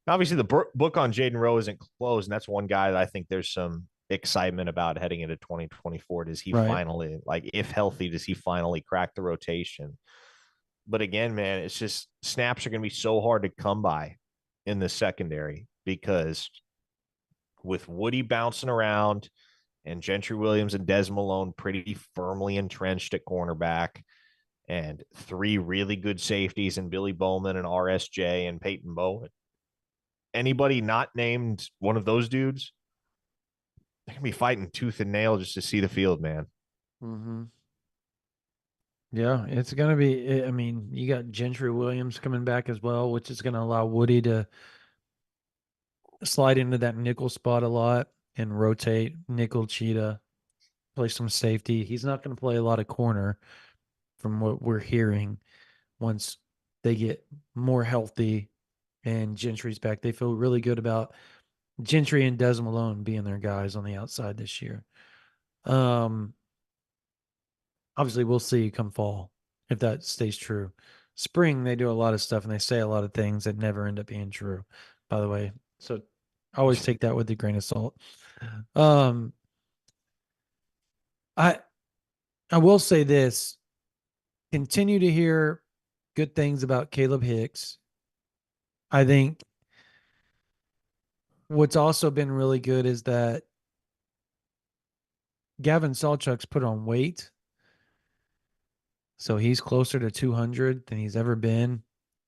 Speaker 2: obviously the book on Jaden Rowe isn't closed, and that's one guy that I think there's some excitement about heading into 2024. Does he
Speaker 1: Right.
Speaker 2: finally, like, if healthy, does he finally crack the rotation? But again, man, it's just snaps are going to be so hard to come by in the secondary because with Woody bouncing around and Gentry Williams and Des Malone pretty firmly entrenched at cornerback, and three really good safeties in Billy Bowman and RSJ and Peyton Bowen. Anybody not named one of those dudes, they can be fighting tooth and nail just to see the field, man.
Speaker 1: Mm-hmm. Yeah, it's going to be, I mean, you got Gentry Williams coming back as well, which is going to allow Woody to slide into that nickel spot a lot and rotate nickel cheetah, play some safety. He's not going to play a lot of corner from what we're hearing once they get more healthy and Gentry's back. They feel really good about Gentry and Des Malone being their guys on the outside this year. Um, Obviously, we'll see come fall if that stays true. Spring, they do a lot of stuff and they say a lot of things that never end up being true, by the way. So I always take that with a grain of salt. Um, I I will say this: continue to hear good things about Caleb Hicks. I think what's also been really good is that Gavin Sawchuk's put on weight, so he's closer to 200 than he's ever been,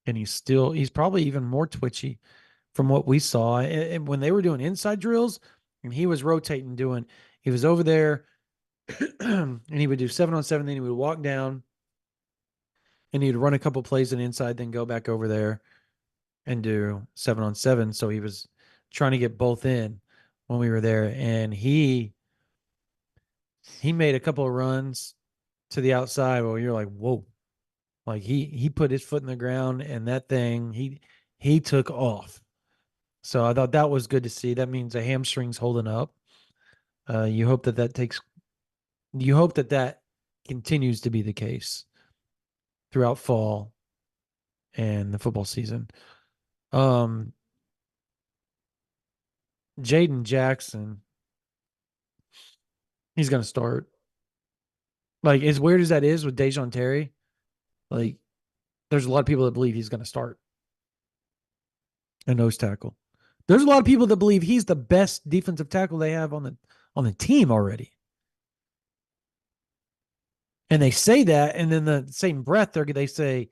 Speaker 1: and he's probably even more twitchy from what we saw. And when they were doing inside drills, and he was rotating, he was over there, and he would do 7-on-7, then he would walk down, and he'd run a couple plays in inside, then go back over there and do 7-on-7. So he was trying to get both in when we were there, and he made a couple of runs to the outside where you're like, whoa. Like he put his foot in the ground and that thing, he took off. So I thought that was good to see. That means the hamstring's holding up. You hope that continues to be the case throughout fall and the football season. Um, Jaden Jackson, he's going to start. Like, as weird as that is with Dejoun Terry, like, there's a lot of people that believe he's going to start a nose tackle. There's a lot of people that believe he's the best defensive tackle they have on the team already. And they say that, and then the same breath they say,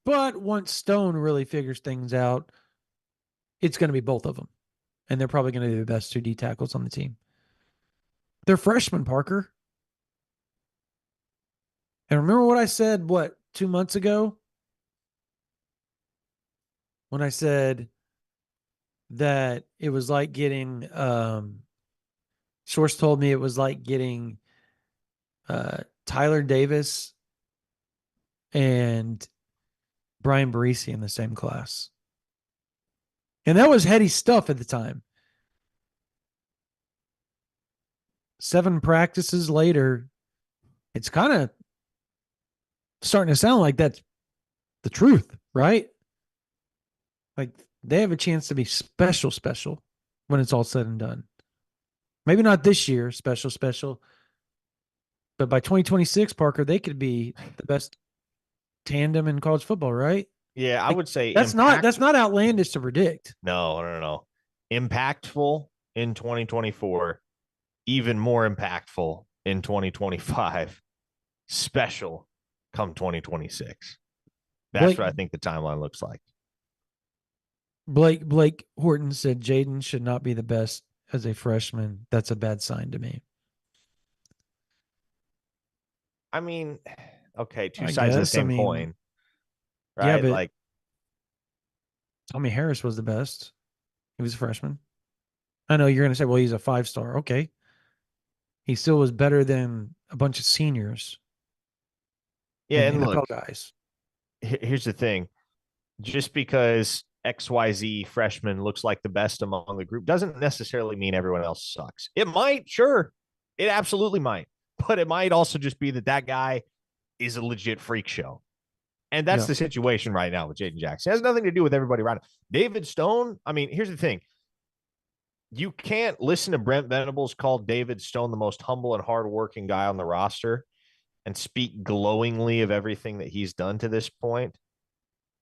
Speaker 1: but once Stone really figures things out, it's going to be both of them, and they're probably going to be the best 2D tackles on the team. They're freshmen, Parker. And remember what I said, 2 months ago? When I said that it was like getting, Source told me it was like getting Tyler Davis and Brian Barisi in the same class. And that was heady stuff at the time. 7 practices later, it's kind of starting to sound like that's the truth, right? Like they have a chance to be special when it's all said and done. Maybe not this year, special, but by 2026, Parker, they could be the best tandem in college football, right?
Speaker 2: Yeah, I
Speaker 1: Like,
Speaker 2: would say
Speaker 1: that's not outlandish to predict.
Speaker 2: No. Impactful in 2024, even more impactful in 2025, special come 2026. That's what I think the timeline looks like.
Speaker 1: Blake Horton said Jaden should not be the best as a freshman. That's a bad sign to me.
Speaker 2: I mean, okay, two sides of the same coin, right?
Speaker 1: Yeah, but
Speaker 2: like
Speaker 1: Tommy Harris was the best. He was a freshman. I know you're going to say, well, he's a 5-star. Okay. He still was better than a bunch of seniors.
Speaker 2: Yeah, and
Speaker 1: NFL
Speaker 2: look,
Speaker 1: guys.
Speaker 2: Here's the thing. Just because XYZ freshman looks like the best among the group doesn't necessarily mean everyone else sucks. It might, sure. It absolutely might. But it might also just be that guy is a legit freak show. And that's the situation right now with Jaden Jackson. It has nothing to do with everybody around him. David Stone, I mean, here's the thing. You can't listen to Brent Venables call David Stone the most humble and hardworking guy on the roster and speak glowingly of everything that he's done to this point,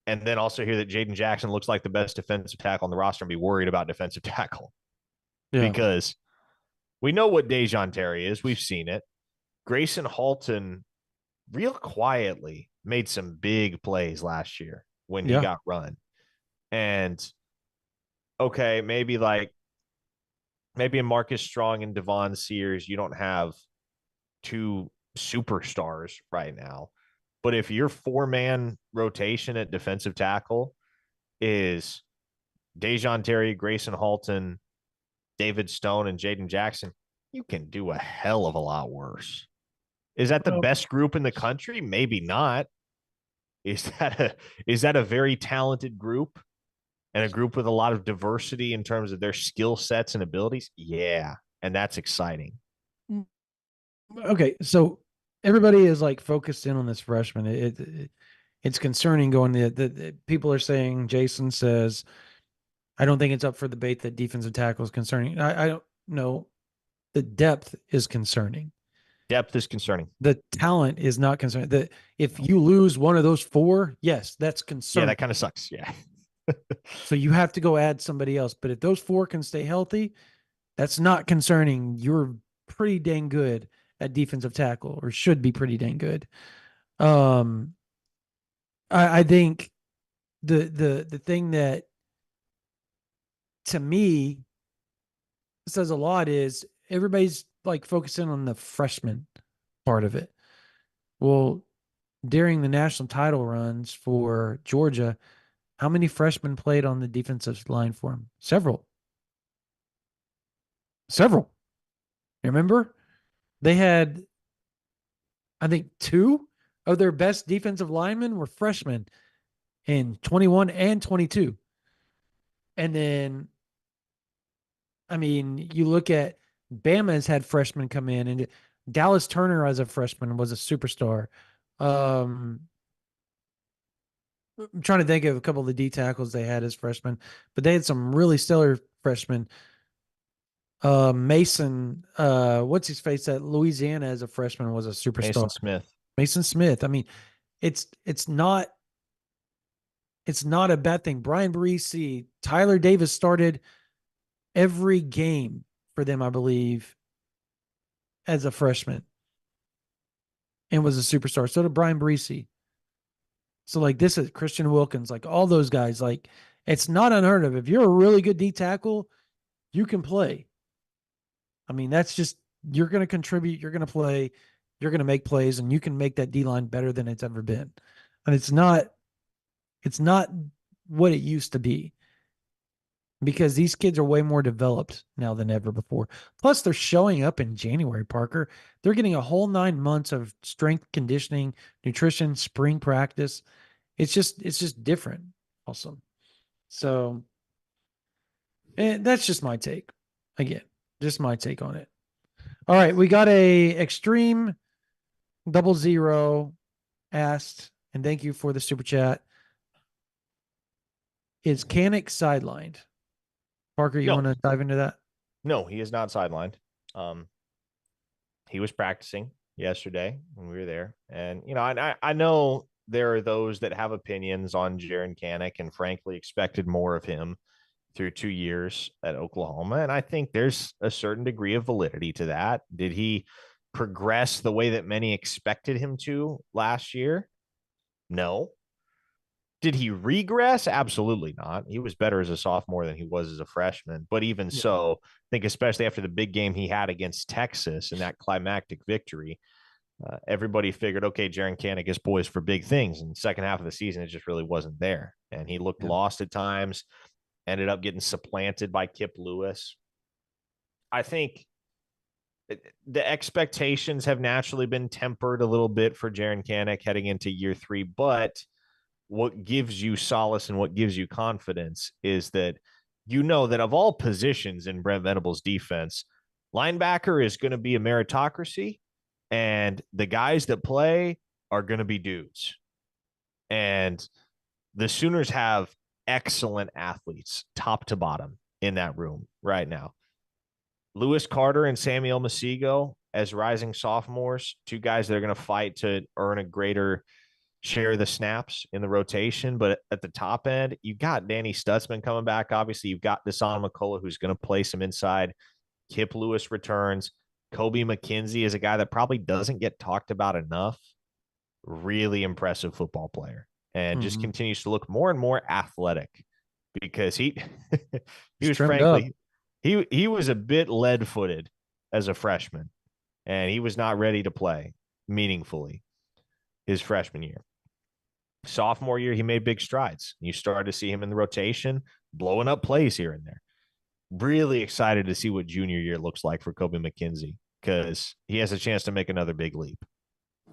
Speaker 2: and then also hear that Jaden Jackson looks like the best defensive tackle on the roster and be worried about defensive tackle. Yeah. Because we know what Dejoun Terry is. We've seen it. Grayson Halton real quietly made some big plays last year when he got run. And okay, maybe in Marcus Strong and Devon Sears, you don't have 2 superstars right now. But if your 4-man rotation at defensive tackle is Dejoun Terry, Grayson Halton, David Stone, and Jaden Jackson, you can do a hell of a lot worse. Is that the best group in the country? Maybe not. Is that a very talented group and a group with a lot of diversity in terms of their skill sets and abilities? Yeah, and that's exciting.
Speaker 1: Okay, so everybody is like focused in on this freshman. It's concerning going the people are saying, Jason says, I don't think it's up for debate that defensive tackle is concerning. I don't know. The depth is concerning.
Speaker 2: Depth is concerning.
Speaker 1: The talent is not concerning. If you lose one of those 4, yes, that's concerning.
Speaker 2: Yeah, that kind of sucks. Yeah.
Speaker 1: So you have to go add somebody else. But if those 4 can stay healthy, that's not concerning. You're pretty dang good at defensive tackle, or should be pretty dang good. I think the thing that to me says a lot is everybody's like focusing on the freshman part of it. Well, during the national title runs for Georgia, how many freshmen played on the defensive line for him? Several. Remember? They had, I think, 2 of their best defensive linemen were freshmen in 21 and 22. And then, I mean, you look at Bama has had freshmen come in, and Dallas Turner as a freshman was a superstar. I'm trying to think of a couple of the D tackles they had as freshmen, but they had some really stellar freshmen. Mason, what's his face at Louisiana as a freshman was a superstar.
Speaker 2: Mason Smith.
Speaker 1: Mason Smith. I mean, it's it's not it's not a bad thing. Brian Barisi, Tyler Davis started every game for them, I believe, as a freshman and was a superstar. So did Brian Barisi. So like this is Christian Wilkins, like all those guys, like it's not unheard of. If you're a really good D tackle, you can play. I mean, that's just you're going to contribute, you're going to play, you're going to make plays, and you can make that D line better than it's ever been. And it's not what it used to be because these kids are way more developed now than ever before. Plus, they're showing up in January, Parker. They're getting a whole 9 months of strength conditioning, nutrition, spring practice. It's just different. Awesome. So, and that's just my take. Again, just my take on it. All right, we got a extreme 00 asked, and thank you for the super chat. Is Canick sidelined? Parker, you
Speaker 2: No,
Speaker 1: want to dive into that?
Speaker 2: no, he is not sidelined. Um, he was practicing yesterday when we were there, and I know there are those that have opinions on Jaron Kanik, and frankly expected more of him through 2 years at Oklahoma, and I think there's a certain degree of validity to that. Did he progress the way that many expected him to last year? No. Did he regress? Absolutely not. He was better as a sophomore than he was as a freshman. But even
Speaker 1: Yeah.
Speaker 2: so, I think especially after the big game he had against Texas and that climactic victory, everybody figured, okay, Jaron Kanik is poised for big things. And second half of the season, it just really wasn't there. And he looked
Speaker 1: Yeah.
Speaker 2: lost at times, ended up getting supplanted by Kip Lewis. I think the expectations have naturally been tempered a little bit for Jaron Kanik heading into year 3, but what gives you solace and what gives you confidence is that that of all positions in Brent Venables' defense, linebacker is going to be a meritocracy, and the guys that play are going to be dudes. And the Sooners have excellent athletes, top to bottom, in that room right now. Lewis Carter and Samuel Masigo as rising sophomores, two guys that are going to fight to earn a greater share the snaps in the rotation. But at the top end, you've got Danny Stutzman coming back. Obviously, you've got Deshaun McCullough, who's going to play some inside. Kip Lewis returns. Kobe McKenzie is a guy that probably doesn't get talked about enough. Really impressive football player, and just
Speaker 1: Mm-hmm.
Speaker 2: continues to look more and more athletic because he he
Speaker 1: He's
Speaker 2: was
Speaker 1: trimmed up.
Speaker 2: frankly he was a bit lead footed as a freshman, and he was not ready to play meaningfully his freshman year. Sophomore year, he made big strides. You started to see him in the rotation, blowing up plays here and there. Really excited to see what junior year looks like for Kobe McKenzie because he has a chance to make another big leap.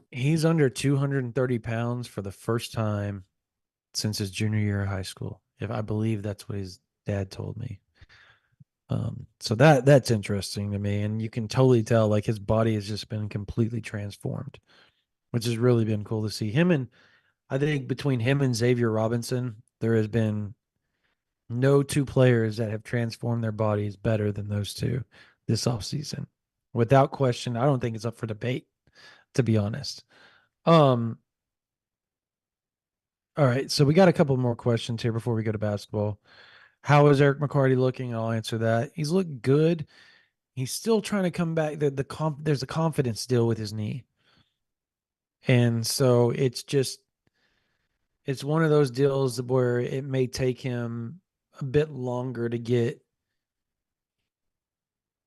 Speaker 1: He's under 230 pounds for the first time since his junior year of high school. If I believe that's what his dad told me. So that's interesting to me, and you can totally tell like his body has just been completely transformed, which has really been cool to see him. And I think between him and Xavier Robinson, there has been no two players that have transformed their bodies better than those two this offseason. Without question, I don't think it's up for debate, to be honest. Um, all right, so we got a couple more questions here before we go to basketball. How is Eric McCarty looking? I'll answer that. He's looked good. He's still trying to come back. There's a confidence deal with his knee, and so it's one of those deals where it may take him a bit longer to get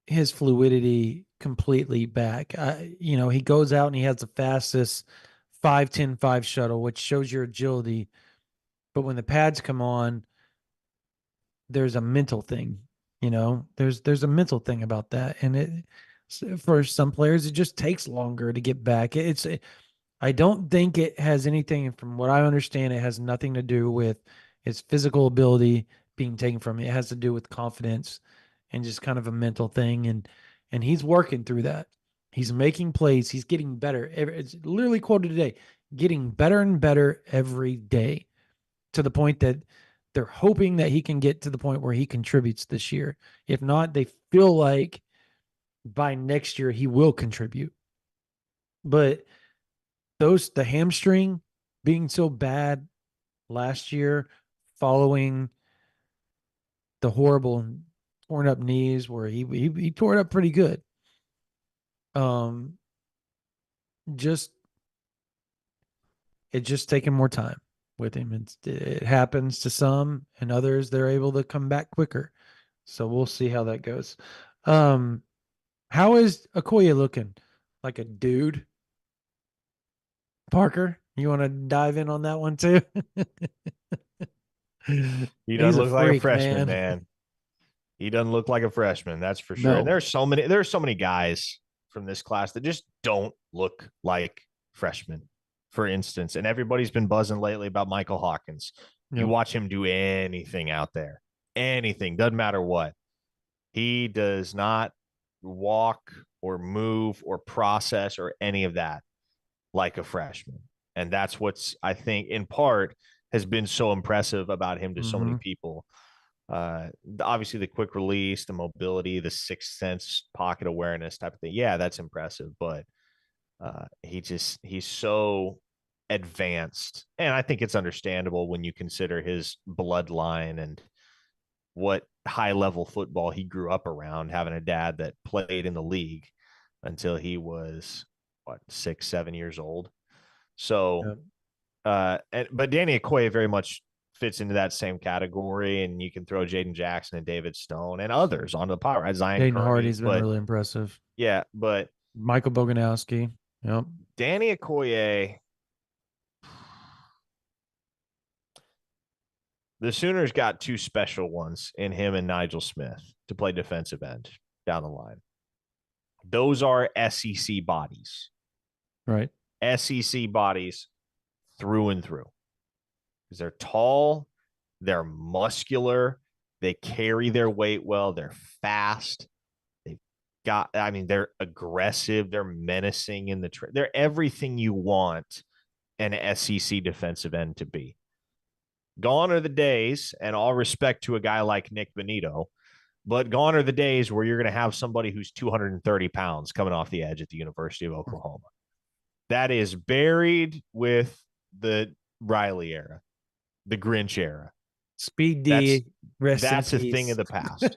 Speaker 1: his fluidity completely back. He goes out and he has the fastest 5-10-5 shuttle, which shows your agility. But when the pads come on, there's a mental thing. There's a mental thing about that, and for some players it just takes longer to get back. I don't think it has anything, from what I understand, it has nothing to do with his physical ability being taken from him. It has to do with confidence and just kind of a mental thing. And he's working through that. He's making plays. He's getting better. It's literally quoted today, getting better and better every day, to the point that they're hoping that he can get to the point where he contributes this year. If not, they feel like by next year he will contribute. But the hamstring being so bad last year, following the horrible torn up knees where he tore it up pretty good. Um, just it's just taking more time with him. It happens to some, and others they're able to come back quicker. So we'll see how that goes. Um, how is Okoye looking? Like a dude? Parker, you want to dive in on that one too?
Speaker 2: He
Speaker 1: He's
Speaker 2: doesn't
Speaker 1: a
Speaker 2: look like a
Speaker 1: freak,
Speaker 2: freshman,
Speaker 1: man.
Speaker 2: man. He doesn't look like a freshman, that's for sure. And
Speaker 1: No.
Speaker 2: there's so many guys from this class that just don't look like freshmen, for instance. And everybody's been buzzing lately about Michael Hawkins. You
Speaker 1: Yep.
Speaker 2: watch him do anything out there, anything, doesn't matter what. He does not walk or move or process or any of that like a freshman. And that's what's, I think, in part has been so impressive about him to so many
Speaker 1: Mm-hmm.
Speaker 2: people. Obviously, the quick release, the mobility, the sixth sense pocket awareness type of thing. Yeah, that's impressive. But he's so advanced. And I think it's understandable when you consider his bloodline and what high level football he grew up around, having a dad that played in the league until he was what 6, 7 years old. So,
Speaker 1: Yep.
Speaker 2: but Danny Okoye very much fits into that same category, and you can throw Jaden Jackson and David Stone and others onto the power. Zion
Speaker 1: Dayton
Speaker 2: Kearney,
Speaker 1: Hardy's been
Speaker 2: but
Speaker 1: really impressive.
Speaker 2: yeah, but
Speaker 1: Michael Boganowski. Yep.
Speaker 2: Danny Okoye, the Sooners got two special ones in him and Nigel Smith to play defensive end down the line. Those are SEC bodies.
Speaker 1: Right.
Speaker 2: SEC bodies through and through. Because they're tall, they're muscular, they carry their weight well, they're fast. They're aggressive, they're menacing in the they're everything you want an SEC defensive end to be. Gone are the days, and all respect to a guy like Nick Benito, but gone are the days where you're going to have somebody who's 230 pounds coming off the edge at the University of Oklahoma. That is buried with the Riley era, the Grinch era.
Speaker 1: Speed
Speaker 2: That's
Speaker 1: D, rest in
Speaker 2: that's a thing
Speaker 1: peace.
Speaker 2: of the past.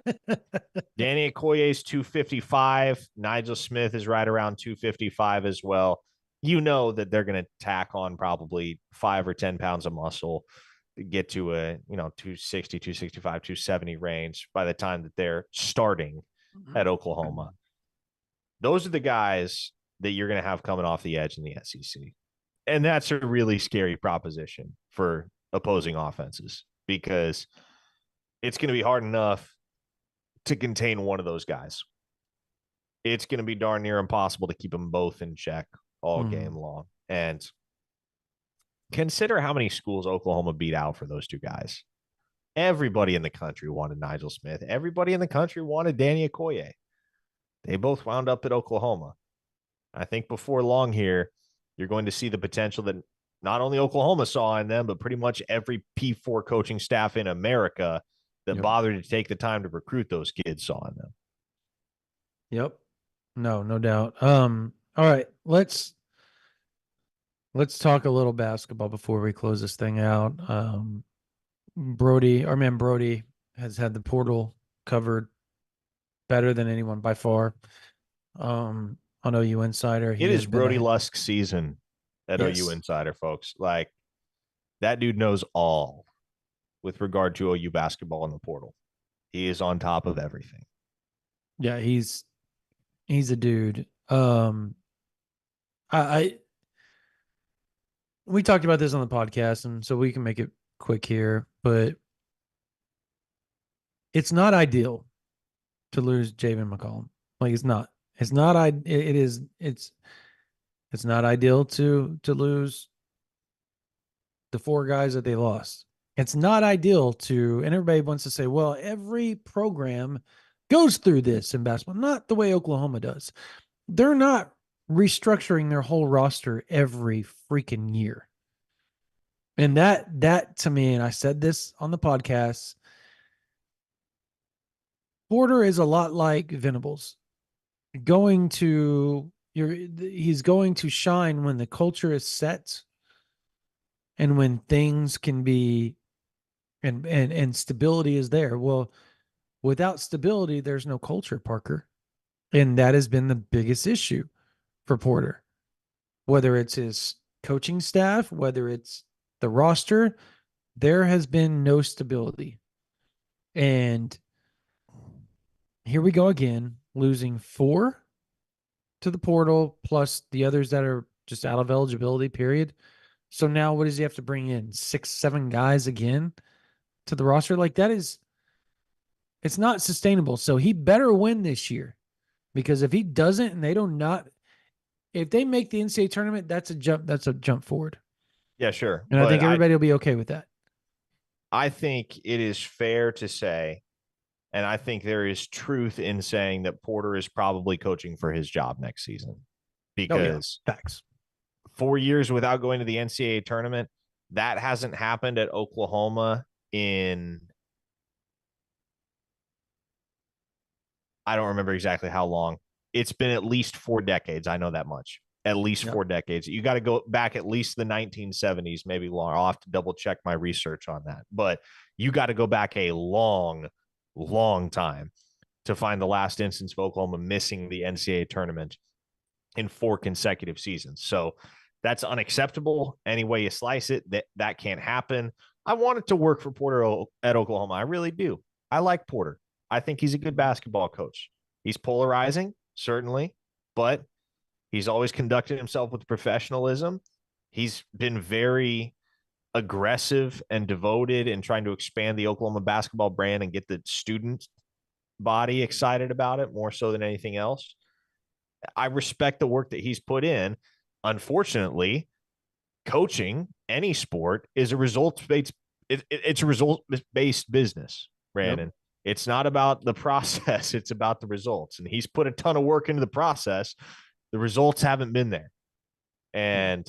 Speaker 2: Danny Okoye is 255. Nigel Smith is right around 255 as well. You know that they're going to tack on probably 5 or 10 pounds of muscle to get to a 260, 265, 270 range by the time that they're starting at Oklahoma. Those are the guys that you're going to have coming off the edge in the SEC. And that's a really scary proposition for opposing offenses because it's going to be hard enough to contain one of those guys. It's going to be darn near impossible to keep them both in check all game long. And consider how many schools Oklahoma beat out for those two guys. Everybody in the country wanted Nigel Smith. Everybody in the country wanted Danny Okoye. They both wound up at Oklahoma. I think before long here, you're going to see the potential that not only Oklahoma saw in them, but pretty much every P4 coaching staff in America that bothered to take the time to recruit those kids saw in them.
Speaker 1: Yep. No doubt. All right, let's talk a little basketball before we close this thing out. Brody has had the portal covered better than anyone by far. On OU Insider,
Speaker 2: It is Brody Lusk's season at OU Insider, folks. Like that dude knows all with regard to OU basketball in the portal. He is on top of everything.
Speaker 1: Yeah, he's a dude. We talked about this on the podcast, and so we can make it quick here, but it's not ideal to lose Javen McCollum. Like it's not. It's not. It is. It's not ideal to lose the four guys that they lost. It's not ideal to, and everybody wants to say, well, every program goes through this in basketball, not the way Oklahoma does. They're not restructuring their whole roster every freaking year. And that to me, and I said this on the podcast, Porter is a lot like Venables. He's going to shine when the culture is set and when things can be and stability is there. Well, without stability, there's no culture, Parker. And that has been the biggest issue for Porter. Whether it's his coaching staff, whether it's the roster, there has been no stability. And here we go again, losing 4 to the portal plus the others that are just out of eligibility, period. So now what does he have to bring in? 6, 7 guys again to the roster? Like that is it's not sustainable. So he better win this year. Because if he doesn't and they don't not if they make the NCAA tournament, that's a jump forward.
Speaker 2: Yeah, sure.
Speaker 1: And I
Speaker 2: But
Speaker 1: think everybody will be okay with that.
Speaker 2: I think it is fair to say, and I think there is truth in saying that Porter is probably coaching for his job next season
Speaker 1: Oh yeah.
Speaker 2: because
Speaker 1: Facts.
Speaker 2: 4 years without going to the NCAA tournament, that hasn't happened at Oklahoma in, I don't remember exactly how long. It's been at least 4 decades. I know that much. At least
Speaker 1: Yep.
Speaker 2: 4 decades. You got to go back at least the 1970s, maybe longer. I'll have to double check my research on that. But you got to go back a long, long time to find the last instance of Oklahoma missing the NCAA tournament in 4 consecutive seasons. So that's unacceptable. Any way you slice it, that can't happen. I want it to work for Porter at Oklahoma. I really do. I like Porter. I think he's a good basketball coach. He's polarizing, certainly, but he's always conducted himself with professionalism. He's been very aggressive and devoted in trying to expand the Oklahoma basketball brand and get the student body excited about it more so than anything else. I respect the work that he's put in. Unfortunately, coaching any sport is a results based it's a result based business,
Speaker 1: Yep.
Speaker 2: Brandon. It's not about the process, it's about the results. And he's put a ton of work into the process. The results haven't been there. And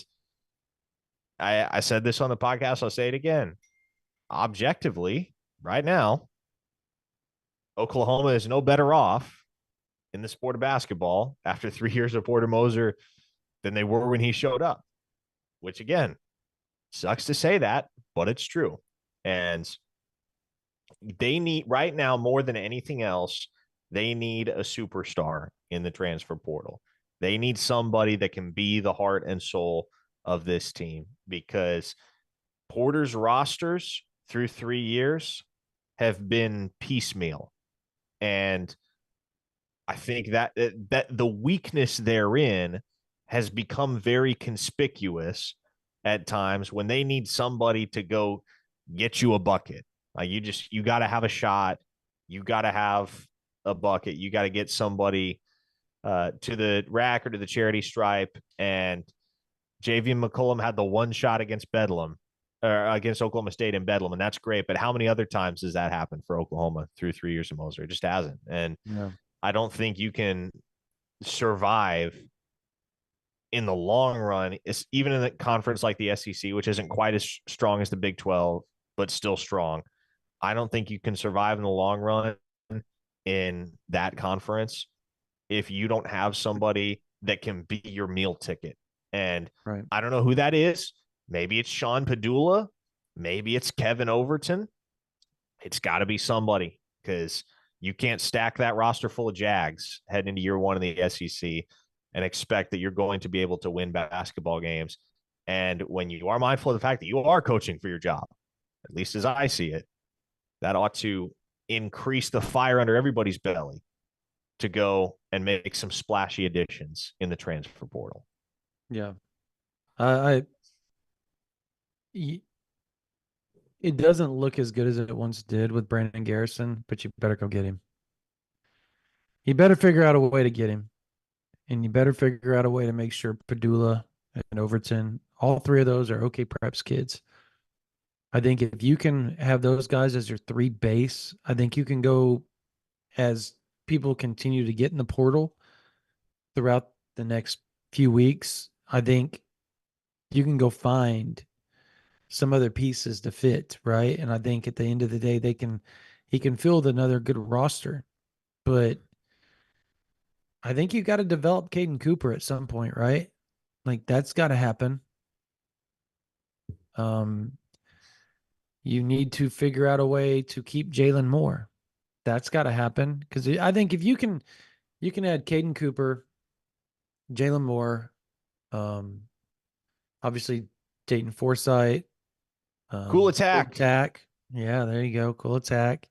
Speaker 2: I said this on the podcast, I'll say it again. Objectively, right now, Oklahoma is no better off in the sport of basketball after 3 years of Porter Moser than they were when he showed up, which again, sucks to say that, but it's true. And they need right now more than anything else, they need a superstar in the transfer portal. They need somebody that can be the heart and soul of this team because Porter's rosters through 3 years have been piecemeal. And I think that the weakness therein has become very conspicuous at times when they need somebody to go get you a bucket. Like you got to have a shot. You got to have a bucket. You got to get somebody to the rack or to the charity stripe. And JV McCollum had the one shot against Bedlam or against Oklahoma State in Bedlam, and that's great. But how many other times does that happen for Oklahoma through 3 years of Moser? It just hasn't. And
Speaker 1: Yeah.
Speaker 2: I don't think you can survive in the long run, it's even in a conference like the SEC, which isn't quite as strong as the Big 12, but still strong. I don't think you can survive in the long run in that conference if you don't have somebody that can be your meal ticket. And
Speaker 1: Right.
Speaker 2: I don't know who that is. Maybe it's Sean Padula. Maybe it's Kevin Overton. It's got to be somebody because you can't stack that roster full of Jags heading into year one in the SEC and expect that you're going to be able to win basketball games. And when you are mindful of the fact that you are coaching for your job, at least as I see it, that ought to increase the fire under everybody's belly to go and make some splashy additions in the transfer portal.
Speaker 1: Yeah. I it doesn't look as good as it once did with Brandon Garrison, but you better go get him. You better figure out a way to get him. And you better figure out a way to make sure Padula and Overton, all 3 of those are OK Preps kids. I think if you can have those guys as your 3 base, I think you can go as people continue to get in the portal throughout the next few weeks. I think you can go find some other pieces to fit, right? And I think at the end of the day, he can field another good roster, but I think you got to develop Caden Cooper at some point, right? Like that's got to happen. Um, you need to figure out a way to keep Jalen Moore. That's got to happen because I think if you can add Caden Cooper, Jalen Moore, um, obviously Dayton Forsythe,
Speaker 2: Cool
Speaker 1: cool
Speaker 2: attack.
Speaker 1: attack. Yeah, there you go. Cool attack.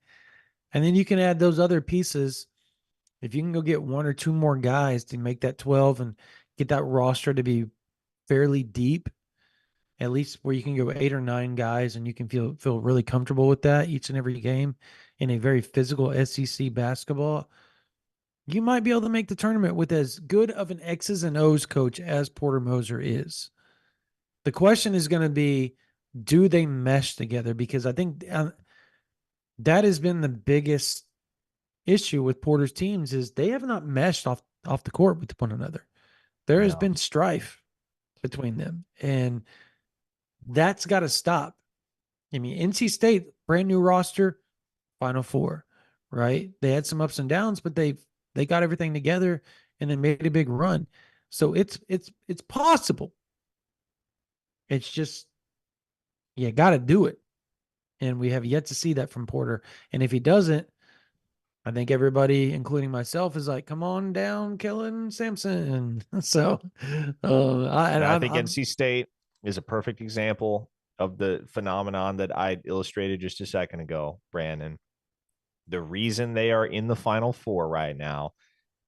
Speaker 1: And then you can add those other pieces. If you can go get one or two more guys to make that 12 and get that roster to be fairly deep, at least where you can go 8 or 9 guys and you can feel really comfortable with that each and every game in a very physical SEC basketball, you might be able to make the tournament with as good of an X's and O's coach as Porter Moser is. The question is going to be, do they mesh together? Because I think that has been the biggest issue with Porter's teams is they have not meshed off the court with one another. There has
Speaker 2: No.
Speaker 1: been strife between them, and that's got to stop. I mean, NC State, brand new roster, Final Four, right? They had some ups and downs, but they got everything together and then made a big run. So it's possible. It's just you got to do it, and we have yet to see that from Porter. And if he doesn't, I think everybody, including myself, is like, "Come on down, Kellen Sampson." So,
Speaker 2: And I think
Speaker 1: I'm
Speaker 2: NC State is a perfect example of the phenomenon that I illustrated just a second ago, Brandon. The reason they are in the Final Four right now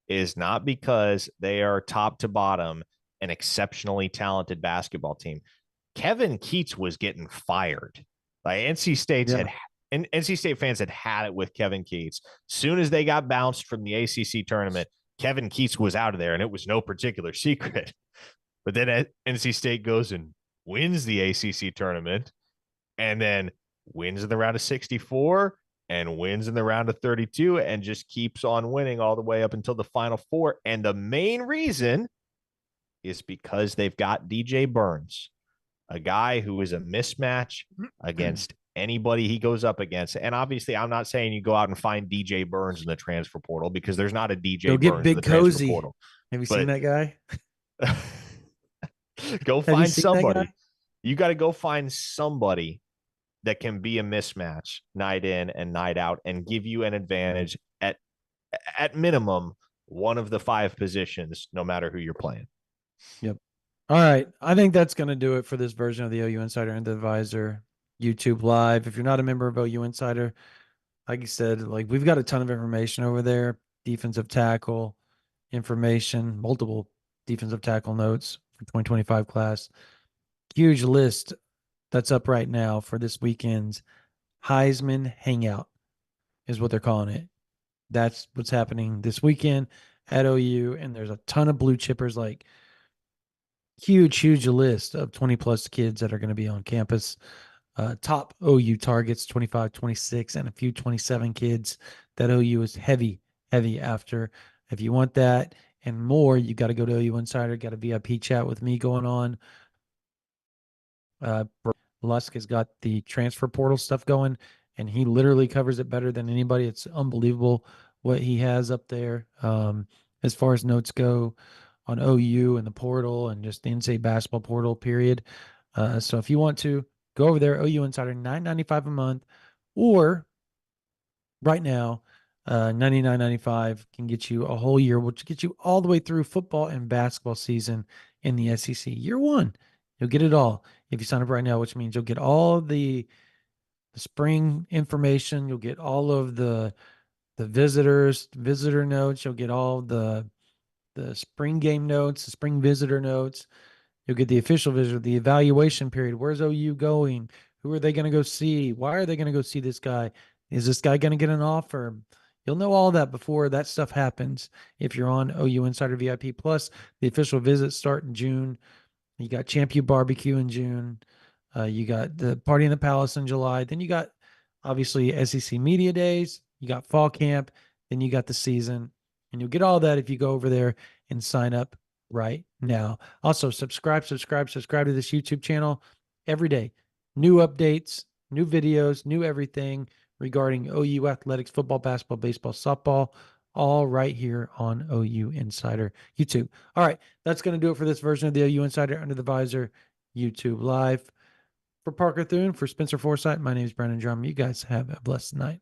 Speaker 2: is not because they are top to bottom an exceptionally talented basketball team. Kevin Keats was getting fired. Like NC State's
Speaker 1: yeah,
Speaker 2: had and NC State fans had it with Kevin Keats. Soon as they got bounced from the ACC tournament, Kevin Keats was out of there, and it was no particular secret. But then NC State goes and wins the ACC tournament, and then wins in the round of 64 and wins in the round of 32 and just keeps on winning all the way up until the Final Four. And the main reason is because they've got DJ Burns, a guy who is a mismatch against anybody he goes up against. And obviously, I'm not saying you go out and find DJ Burns in the transfer portal because there's not a DJ
Speaker 1: go get
Speaker 2: Burns in the
Speaker 1: Big
Speaker 2: transfer
Speaker 1: Cozy.
Speaker 2: portal.
Speaker 1: Have you seen
Speaker 2: But
Speaker 1: that guy?
Speaker 2: go
Speaker 1: Have you
Speaker 2: find
Speaker 1: seen that guy?
Speaker 2: somebody. You got to go find somebody that can be a mismatch night in and night out and give you an advantage at minimum one of the 5 positions, no matter who you're playing.
Speaker 1: Yep. All right. I think that's going to do it for this version of the OU Insider and the Visor YouTube Live. If you're not a member of OU Insider, like you said, like we've got a ton of information over there, defensive tackle information, multiple defensive tackle notes for 2025 class. Huge list that's up right now for this weekend's Heisman Hangout is what they're calling it. That's what's happening this weekend at OU, and there's a ton of blue chippers, like huge list of 20 plus kids that are going to be on campus. Top OU targets 25, 26, and a few 27 kids that OU is heavy after. If you want that and more, you got to go to OU Insider. Got a VIP chat with me going on. Lusk has got the transfer portal stuff going, and he literally covers it better than anybody. It's unbelievable what he has up there as far as notes go on OU and the portal and just the NCAA basketball portal period. So if you want to go over there, OU Insider, $9.95 a month, or right now, $99.95 can get you a whole year, which gets you all the way through football and basketball season in the SEC. Year one, you'll get it all if you sign up right now, which means you'll get all the spring information, you'll get all of the visitor notes, you'll get all the spring game notes, the spring visitor notes. You'll get the official visitor, the evaluation period. Where's OU going? Who are they going to go see? Why are they going to go see this guy? Is this guy going to get an offer? You'll know all that before that stuff happens if you're on OU Insider VIP Plus. The official visits start in June. You got Champion Barbecue in June. You got the Party in the Palace in July. Then you got obviously SEC Media Days. You got Fall Camp. Then you got the season. And you'll get all that if you go over there and sign up right now. Also, subscribe to this YouTube channel every day. new updates, new videos, new everything regarding OU athletics, football, basketball, baseball, softball, all right here on OU Insider YouTube. All right, that's going to do it for this version of the OU Insider Under the Visor YouTube Live. For Parker Thune, for Spencer Forsythe, my name is Brandon Drum. You guys have a blessed night.